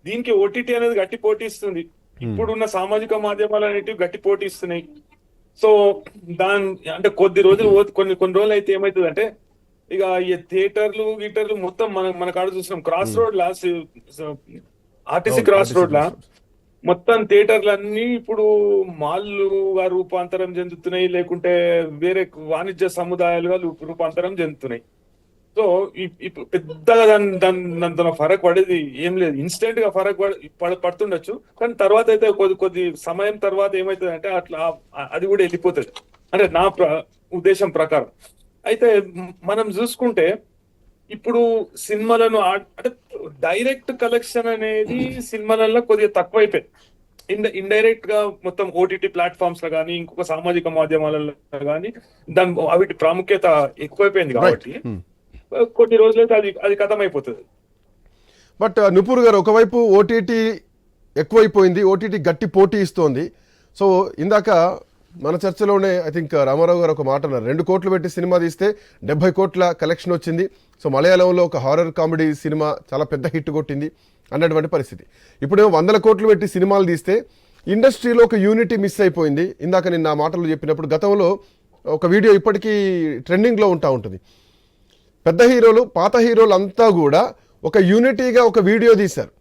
దీనికి ఓటీటీ అనేది గట్టి పోటీ ఇస్తుంది. ఇప్పుడున్న సామాజిక మాధ్యమాలు అనేటివి గట్టి పోటీ ఇస్తున్నాయి. సో అంటే కొన్ని రోజులు అయితే ఏమవుతుంది అంటే ఇక ఈ థియేటర్లు గీటర్లు మొత్తం మన కాడ చూస్తున్నాం. క్రాస్ రోడ్ లా ఆర్టీసీ క్రాస్ రోడ్ లా మొత్తం థియేటర్లు అన్ని ఇప్పుడు మాల్లుగా రూపాంతరం చెందుతున్నాయి, లేకుంటే వేరే వాణిజ్య సముదాయాలుగా రూపాంతరం చెందుతున్నాయి. సో ఇప్పుడు పెద్దగా దాని ఫరక్ పడేది ఏం లేదు. ఇన్స్టెంట్ గా ఫరక్ పడుతుండొచ్చు, కానీ తర్వాత అయితే కొద్ది సమయం తర్వాత ఏమవుతుంది అంటే అట్లా అది కూడా వెళ్ళిపోతుంది, అంటే నా ఉద్దేశం ప్రకారం. అయితే మనం చూసుకుంటే ఇప్పుడు సినిమాలను అంటే డైరెక్ట్ కలెక్షన్ అనేది సినిమాలలో కొద్దిగా తక్కువైపోయింది. ఇండైరెక్ట్ గా మొత్తం ఓటీటీ ప్లాట్ఫామ్స్ లో కానీ ఇంకొక సామాజిక మాధ్యమాలలో కానీ వీటి ప్రాముఖ్యత ఎక్కువైపోయింది కాబట్టి కొన్ని రోజులైతే అది కథమైపోతుంది. బట్ నుపూర్ గారు, ఒకవైపు ఓటీటీ ఎక్కువైపోయింది, ఓటీటీ గట్టి పోటీ ఇస్తోంది. సో ఇందాక మన చర్చలోనే ఐ థింక్ రామారావు గారు ఒక మాట అన్నారు, 2 కోట్లు పెట్టి సినిమా తీస్తే 70 కోట్ల కలెక్షన్ వచ్చింది. సో మలయాళంలో ఒక హారర్ కామెడీ సినిమా చాలా పెద్ద హిట్ కొట్టింది అన్నటువంటి పరిస్థితి. ఇప్పుడు 100 కోట్లు పెట్టి సినిమాలు తీస్తే ఇండస్ట్రీలో ఒక యూనిటీ మిస్ అయిపోయింది. ఇందాక నేను నా మాటలు చెప్పినప్పుడు గతంలో ఒక వీడియో ఇప్పటికీ ట్రెండింగ్లో ఉంటుంది. పెద్ద హీరోలు, పాత హీరోలు అంతా కూడా ఒక యూనిటీగా ఒక వీడియో తీశారు.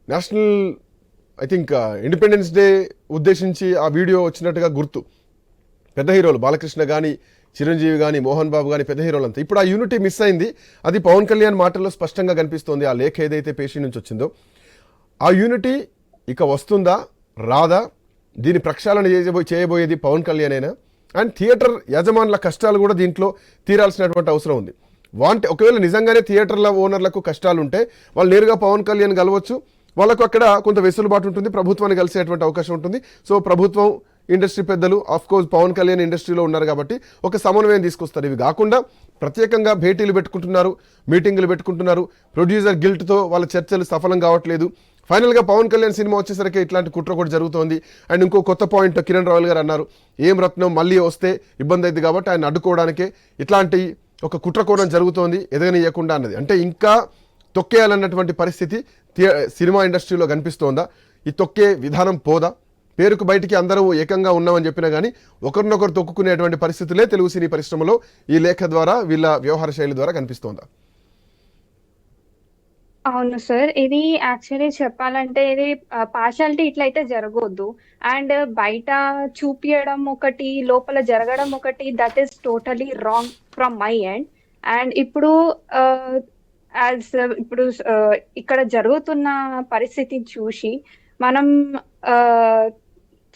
National I think independence day ఉద్దేశించి ఆ వీడియో వచ్చినట్టుగా గుర్తు. పెద్ద హీరోలు బాలకృష్ణ కానీ, చిరంజీవి కానీ, మోహన్ బాబు కానీ, పెద్ద హీరోలు అంతా. ఇప్పుడు ఆ యూనిటీ మిస్ అయింది. అది పవన్ కళ్యాణ్ మాటల్లో స్పష్టంగా కనిపిస్తోంది. ఆ లేఖ ఏదైతే పేషీ నుంచి వచ్చిందో ఆ యూనిటీ ఇక వస్తుందా రాదా, దీని ప్రక్షాళన చేయబోయేది పవన్ కళ్యాణ్ అయినా, అండ్ థియేటర్ యజమానుల కష్టాలు కూడా దీంట్లో తీరాల్సినటువంటి అవసరం ఉంది. ఒకవేళ నిజంగానే థియేటర్ల ఓనర్లకు కష్టాలు ఉంటే వాళ్ళు నేరుగా పవన్ కళ్యాణ్ కలవచ్చు, వాళ్ళకు అక్కడ కొంత వెసులుబాటు ఉంటుంది, ప్రభుత్వాన్ని కలిసేటువంటి అవకాశం ఉంటుంది. సో ప్రభుత్వం, ఇండస్ట్రీ పెద్దలు, ఆఫ్కోర్స్ పవన్ కళ్యాణ్ ఇండస్ట్రీలో ఉన్నారు కాబట్టి ఒక సమన్వయం తీసుకొస్తారు. ఇవి కాకుండా ప్రత్యేకంగా భేటీలు పెట్టుకుంటున్నారు, మీటింగులు పెట్టుకుంటున్నారు, ప్రొడ్యూసర్ గిల్ట్తో వాళ్ళ చర్చలు సఫలం కావట్లేదు. ఫైనల్గా పవన్ కళ్యాణ్ సినిమా వచ్చేసరికి ఇట్లాంటి కుట్ర కూడా జరుగుతోంది. అండ్ ఇంకో కొత్త పాయింట్ కిరణ్ రావుల్ గారు అన్నారు, ఏం రత్నం మళ్ళీ వస్తే ఇబ్బంది అయింది కాబట్టి ఆయన అడ్డుకోవడానికే ఇట్లాంటి ఒక కుట్ర కోణం జరుగుతోంది, ఎదగనియకుండా అన్నది. అంటే ఇంకా తొక్కేయాలన్నటువంటి పరిస్థితి సినిమా ఇండస్ట్రీలో కనిపిస్తోందా? ఈ తొక్కే విధానం పోదా? పేరుకు బయటికి అందరూ ఏకంగా ఉన్నామని చెప్పినా కానీ ఒకరినొకరు తొక్కుకునేటువంటి పరిస్థితులే తెలుగు సినీ పరిశ్రమలో ఈ లేఖ ద్వారా, వీళ్ళ వ్యవహార శైలి ద్వారా కనిపిస్తోందా? అవును సార్, ఇది యాక్చువల్లీ చెప్పాలంటే ఇది పార్షాలిటీ ఇట్లయితే జరగొద్దు. అండ్ బయట చూపించడం ఒకటి, లోపల జరగడం ఒకటి, that is totally wrong from my end. And ఇప్పుడు ఇప్పుడు ఇక్కడ జరుగుతున్న పరిస్థితిని చూసి మనం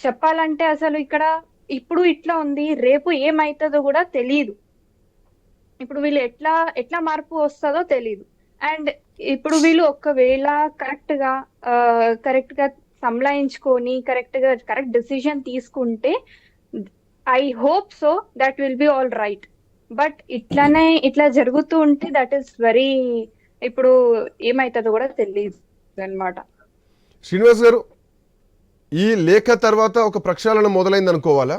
చెప్పాలంటే అసలు ఇక్కడ ఇప్పుడు ఇట్లా ఉంది, రేపు ఏమైతుందో కూడా తెలియదు. ఇప్పుడు వీళ్ళు ఎట్లా మార్పు వస్తుందో తెలియదు. అండ్ ఇప్పుడు వీళ్ళు ఒకవేళ కరెక్ట్ గా సంలాయించుకొని కరెక్ట్ డెసిషన్ తీసుకుంటే I hope so that will be all right. But ఇట్లా జరుగుతూ ఉంటే దట్ ఈస్ వెరీ, ఇప్పుడు ఏమైతుందో కూడా తెలియదు అన్నమాట. శ్రీనివాస్ గారు, ఈ లేఖ తర్వాత ఒక ప్రక్షాళన మొదలైంది అనుకోవాలా?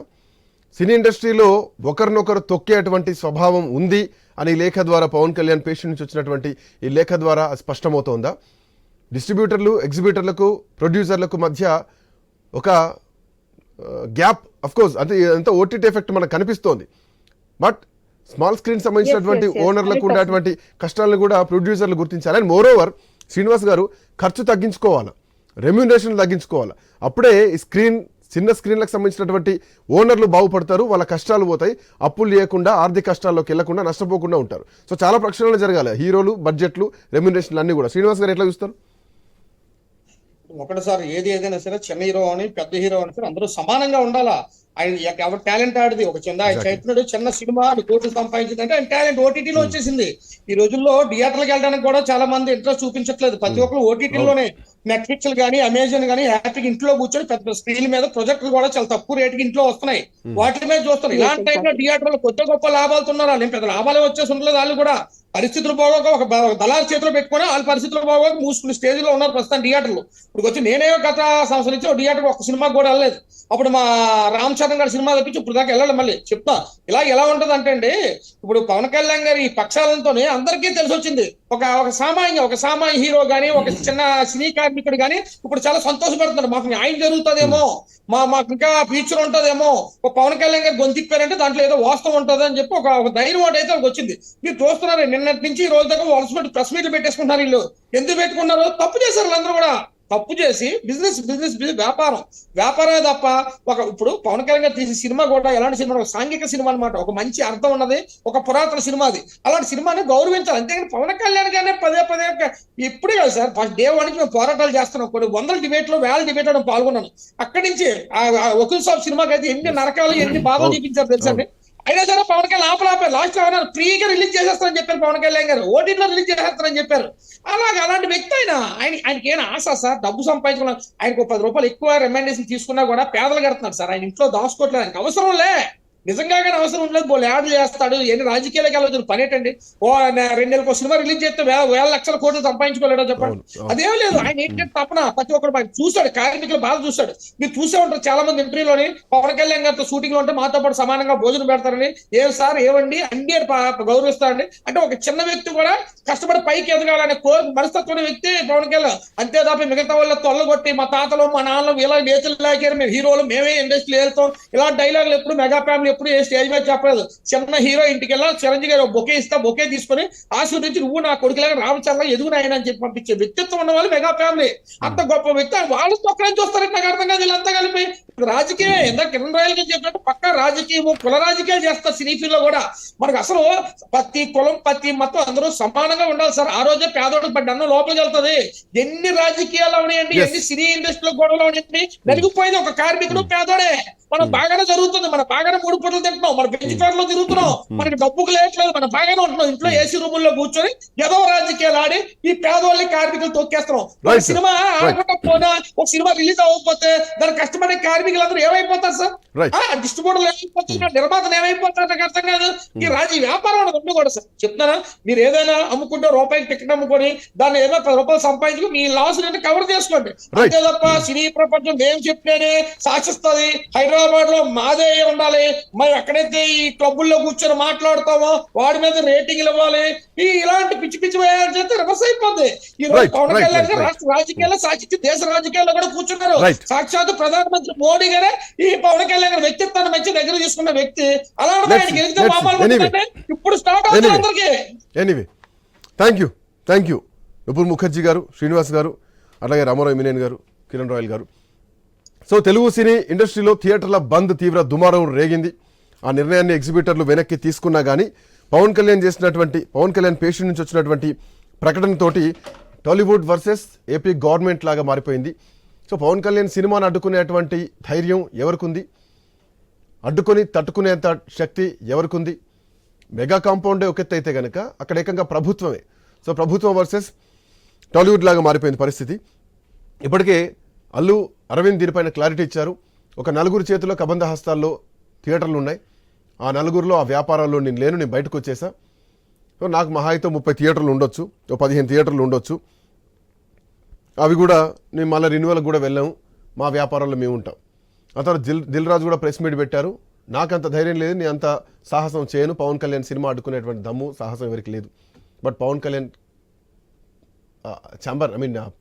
సినీ ఇండస్ట్రీలో ఒకరినొకరు తొక్కేటువంటి స్వభావం ఉంది అని లేఖ ద్వారా, పవన్ కళ్యాణ్ పేషెంట్ నుంచి వచ్చినటువంటి ఈ లేఖ ద్వారా స్పష్టమవుతోందా? డిస్ట్రిబ్యూటర్లు, ఎగ్జిబ్యూటర్లకు, ప్రొడ్యూసర్లకు మధ్య ఒక గ్యాప్, అఫ్కోర్స్ అంటే అంత ఓటీటీ ఎఫెక్ట్ మనకు కనిపిస్తోంది. బట్ స్మాల్ స్క్రీన్ సంబంధించినటువంటి ఓనర్లకు ఉండేటువంటి కష్టాలను కూడా ప్రొడ్యూసర్లు గుర్తించాలి. అండ్ మోరోవర్ శ్రీనివాస్ గారు, ఖర్చు తగ్గించుకోవాలి, రెమ్యూనరేషన్ తగ్గించుకోవాలి. అప్పుడే ఈ స్క్రీన్ చిన్న స్క్రీన్లకు సంబంధించినటువంటి ఓనర్లు బాగుపడతారు, వాళ్ళ కష్టాలు పోతాయి, అప్పులు లేకుండా ఆర్థిక కష్టాల్లోకి వెళ్లకుండా నష్టపోకుండా ఉంటారు. సో చాలా ప్రక్షాళన జరగాలి, హీరోలు, బడ్జెట్లు, రెమ్యునరేషన్లు అన్నీ కూడా. శ్రీనివాస్ గారు ఎట్లా చూస్తారు? ఒకటి సార్, ఏదైనా సరే చిన్న హీరో అని పెద్ద హీరో అని సరే అందరూ సమానంగా ఉండాలా. ఆయన ఎవరు టాలెంట్ ఆడిది ఒక చిన్న ఆయన చైతన్యుడు చిన్న సినిమా కోట్లు సంపాదించిందంటే ఆయన టాలెంట్ ఓటీటీలో వచ్చేసింది. ఈ రోజుల్లో థియేటర్లకు వెళ్ళడానికి కూడా చాలా మంది ఇంట్రెస్ట్ చూపించట్లేదు. ప్రతి ఒక్కరు ఓటీటీలోనే నెట్ఫ్లిక్స్ కానీ అమెజాన్ కానీ హ్యాపీగా ఇంట్లో కూర్చొని పెద్ద స్క్రీన్ మీద ప్రొజెక్టులు కూడా చాలా తక్కువ రేటుకి ఇంట్లో వస్తున్నాయి, వాటి మీద చూస్తున్నారు. ఇలాంటి టైంలో థియేటర్లు కొద్ది గొప్ప లాభాలు ఉన్నారు. వాళ్ళు పెద్ద లాభాలే వచ్చేసి ఉండలేదు. వాళ్ళు కూడా పరిస్థితులు బాగోక ఒక దళారు చేతిలో పెట్టుకుని వాళ్ళ పరిస్థితులు బాగోక మూసుకుని స్టేజ్ లో ఉన్నారు ప్రస్తుతం థియేటర్లు. ఇప్పుడు వచ్చి నేనే గత సంవత్సరం నుంచి థియేటర్ ఒక సినిమాకి కూడా వెళ్ళలేదు. అప్పుడు మా రామ్ చరణ్ గారి సినిమా తప్పించి ఇప్పుడు దాకా వెళ్ళాలి. మళ్ళీ చెప్తా ఇలా ఎలా ఉంటది అంటే అండి, ఇప్పుడు పవన్ కళ్యాణ్ గారి ఈ పక్షాలంతోనే అందరికీ తెలిసి వచ్చింది. ఒక సామాన్య హీరో గానీ ఒక చిన్న సినీ కార్మికుడు గానీ ఇప్పుడు చాలా సంతోషపడుతున్నారు. మాకు న్యాయం జరుగుతుందేమో, మాకు ఇంకా ఫ్యూచర్ ఉంటుందేమో, ఒక పవన్ కళ్యాణ్ గారు గొంతిప్పారంటే దాంట్లో ఏదో వాస్తవం ఉంటుంది అని చెప్పి ఒక ధైర్యం ఒకటి అయితే వచ్చింది. మీరు చూస్తున్నారు నిన్నటి నుంచి ఈ రోజు దాకా వలస ప్రెస్ మీట్లు పెట్టేసుకుంటున్నారు. వీళ్ళు ఎందుకు పెట్టుకున్నారు? తప్పు చేశారు. వాళ్ళందరూ కూడా తప్పు చేసి బిజినెస్ వ్యాపారమే తప్ప ఇప్పుడు పవన్ కళ్యాణ్ గారు తీసిన సినిమా కూడా ఎలాంటి సినిమా, ఒక సాంఘిక సినిమా అనమాట. ఒక మంచి అర్థం ఉన్నది, ఒక పురాతన సినిమా అది. అలాంటి సినిమాని గౌరవించాలి. అంతేగాని పవన్ కళ్యాణ్ గారినే పదే ఇప్పుడే కాదు సార్, ఫస్ట్ డే వన్ నుంచి మేము పోరాటాలు చేస్తున్నాం. కొన్ని వందల డిబేట్లు, వేల డిబేట్లు పాల్గొన్నాను. అక్కడి నుంచి వకీల్ సాబ్ సినిమాకి అయితే ఎన్ని నరకాలు, ఎన్ని బాధలు చూపించారు తెలుసండి. అయినా సరే పవన్ కళ్యాణ్ ఆపలాపారు. లాస్ట్ లో ఫ్రీగా రిలీజ్ చేసేస్తారని చెప్పారు పవన్ కళ్యాణ్ గారు, ఓటీటీలో రిలీజ్ చేసేస్తారని చెప్పారు. అలాంటి వ్యక్తి ఆయనకి ఏమైనా ఆశ సార్? డబ్బు సంపాదించుకున్నారు. ఆయనకు 10 రూపాయలు ఎక్కువ రెమ్యూనరేషన్ తీసుకున్నా కూడా పేదలు కడుతున్నారు సార్. ఆయన ఇంట్లో దాచుకోవట్లేదు. ఆయనకు అవసరం లే, నిజంగా కానీ అవసరం ఉండలేదు. బోల్ యాడ్లు చేస్తాడు. ఎన్ని రాజకీయాలకు వెళ్ళదు పని ఏంటండి? 2 నెలలకు సినిమా రిలీజ్ చేస్తే వేల లక్షల కోట్లు సంపాదించుకోలేడో చెప్పండి. అదేం లేదు. ఆయన ఏంటంటే తప్పన ప్రతి ఒక్కరు చూశాడు, కార్మికులు బాగా చూశాడు. మీరు చూసే ఉంటారు చాలా మంది ఇంటర్వ్యూలోని పవన్ కళ్యాణ్ గారితో షూటింగ్ లో ఉంటే మాతో పాటు సమానంగా భోజనం పెడతారని. ఏం సార్ ఏవండి అన్ని గౌరవిస్తారండి. అంటే ఒక చిన్న వ్యక్తి కూడా కష్టపడి పైకి ఎదగాలనే మనస్తత్వం వ్యక్తి పవన్ కళ్యాణ్. అంతే తప్ప మిగతా వాళ్ళ తొల్లగొట్టి మా తాతలు మా నాన్నలు ఇలా నేతలు లాగారు, మేము హీరోలు, మేమే ఇండస్ట్రీలో వెళ్తాం, ఇలాంటి డైలాగులు ఎప్పుడు మెగా ఫ్యామిలీ ఎప్పుడు ఏ స్టేజ్ మీద చెప్పలేదు. చిన్న హీరో ఇంటికి వెళ్ళా, చిరంజీవి గారు బొకే ఇస్తా, బొకే తీసుకుని ఆశీర్వదించి నువ్వు నా కొడుకులాగా రామచంద్ర ఎదుగునాయన అని చెప్పి పంపించే వ్యక్తిత్వం ఉన్న వాళ్ళు మెగా ఫ్యామిలీ. అంత గొప్ప వ్యక్తి. వాళ్ళు ఒక్కడే చూస్తారంటే నాకు అర్థం కాదు. వీళ్ళంతా కలిపి రాజకీయం ఎంత కిరణ్ రాయల్ గారు చెప్పినట్టు పక్క రాజకీయము, కుల రాజకీయాలు చేస్తారు సినీ ఫీల్డ్ లో కూడా. మనకు అసలు ప్రతి కులం, ప్రతి మతం అందరూ సమానంగా ఉండాలి సార్. ఆ రోజే పేదోడు పడ్డ అన్నం లోపలికి వెళ్తుంది. ఎన్ని రాజకీయాలు ఉన్నాయండి, ఎన్ని సినీ ఇండస్ట్రీలో గొడవలు ఉన్నాయండి, నలిగిపోయింది ఒక కార్మికుడు పేదోడే. మనం బాగానే జరుగుతుంది, మనం బాగానే 3 పూటలు తింటున్నాం, మన బెంచ్ కార్లో తిరుగుతున్నాం, మనకి డబ్బుకు లేట్లేదు, మనం బాగానే ఉంటున్నాం. ఇంట్లో ఏసీ రూముల్లో కూర్చొని ఏదో రాజకీయాలు ఆడి ఈ పేదవాళ్ళని కార్మికులు తొక్కేస్తున్నాం. సినిమా ఆడకుండా పోనా, ఒక సినిమా రిలీజ్ అవ్వకపోతే దానికి కష్టపడే కార్మికులందరూ ఏమైపోతారు సార్? డిస్ట్రిబ్యూటర్లు ఏమైపోతున్నారు, నిర్మాతలు ఏమైపోతారు? నాకు అర్థం కాదు. ఈ వ్యాపారం అనేది ఉండకూడదు సార్. చెప్తానా, మీరు ఏదైనా అమ్ముకుంటే రూపాయికి టికెట్ అమ్ముకొని దాన్ని ఏదో 10 రూపాయలు సంపాదించుకుని మీ లాస్ కవర్ చేసుకోండి. అంతే తప్ప సినీ ప్రపంచం మేము చెప్పినే శాసిస్తుంది. హైదరాబాద్ లో మాదే ఉండాలి, మరి ఎక్కడైతే ఈ క్లబ్బుల్లో కూర్చొని మాట్లాడతామో వాడి మీద రేటింగ్లు ఇవ్వాలి, ఇలాంటి పిచ్చి వేయాలి చేస్తే రివర్స్ అయిపోద్ది. ఈ రోజు పవన్ కళ్యాణ్ గారు రాష్ట్ర రాజకీయాల్లో సాక్షి దేశ రాజకీయాల్లో కూడా కూర్చున్నారు. సాక్షాత్ ప్రధానమంత్రి మోడీ గారే ఈ పవన్ కళ్యాణ్ గారి వ్యక్తిత్వాన్ని మంచి దగ్గర తీసుకున్న వ్యక్తి. అలాంటి ఆయన గెలిస్తే పాపాలు ఇప్పుడు స్టార్ట్ అవుతుంది అందరికీ. Anyway, thank you Nupur Mukherjee garu, Srinivas garu, అలాగే రామారావు మినేన్ గారు, కిరణ్ రాయల్ గారు. సో తెలుగు సినీ ఇండస్ట్రీలో థియేటర్ల బంద్ తీవ్ర దుమారం రేగింది. ఆ నిర్ణయాన్ని ఎగ్జిబిటర్లు వెనక్కి తీసుకున్నా కానీ పవన్ కళ్యాణ్ పేషెంట్ నుంచి వచ్చినటువంటి ప్రకటనతోటి టాలీవుడ్ వర్సెస్ ఏపీ గవర్నమెంట్ లాగా మారిపోయింది. సో పవన్ కళ్యాణ్ సినిమాను అడ్డుకునేటువంటి ధైర్యం ఎవరికుంది, అడ్డుకొని తట్టుకునేంత శక్తి ఎవరికుంది? మెగా కాంపౌండే ఒక ఎత్తు అయితే కనుక అక్కడ ఏకంగా ప్రభుత్వమే. సో ప్రభుత్వం వర్సెస్ టాలీవుడ్ లాగా మారిపోయింది పరిస్థితి. ఇప్పటికే అల్లు అరవింద్ దీనిపైన క్లారిటీ ఇచ్చారు. ఒక 4 చేతుల్లో కబంధ హస్తాల్లో థియేటర్లు ఉన్నాయి. ఆ 4లో ఆ వ్యాపారాల్లో నేను బయటకు వచ్చేసా. సో నాకు మహా అయితే 30 థియేటర్లు ఉండొచ్చు, 15 థియేటర్లు ఉండొచ్చు. అవి కూడా నేను మళ్ళీ రెన్యువల్కి కూడా వెళ్ళాము, మా వ్యాపారాల్లో మేము ఉంటాం. ఆ తర్వాత దిల్ రాజు కూడా ప్రెస్ మీట్ పెట్టారు. నాకంత ధైర్యం లేదు, నేను అంత సాహసం చేయను, పవన్ కళ్యాణ్ సినిమా అడ్డుకునేటువంటి దమ్ము సాహసం ఎవరికి లేదు. బట్ పవన్ కళ్యాణ్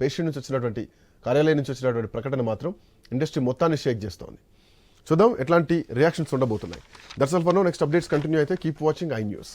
పేషెంట్ నుంచి వచ్చినటువంటి కార్యాలయం నుంచి వచ్చినటువంటి ప్రకటన మాత్రం ఇండస్ట్రీ మొత్తాన్ని షేక్ చేస్తోంది. చూద్దాం ఎట్లాంటి రియాక్షన్స్ ఉండబోతున్నాయి. That's all for now. Next updates continue అయితే కీప్ వాచింగ్ ఐ న్యూస్.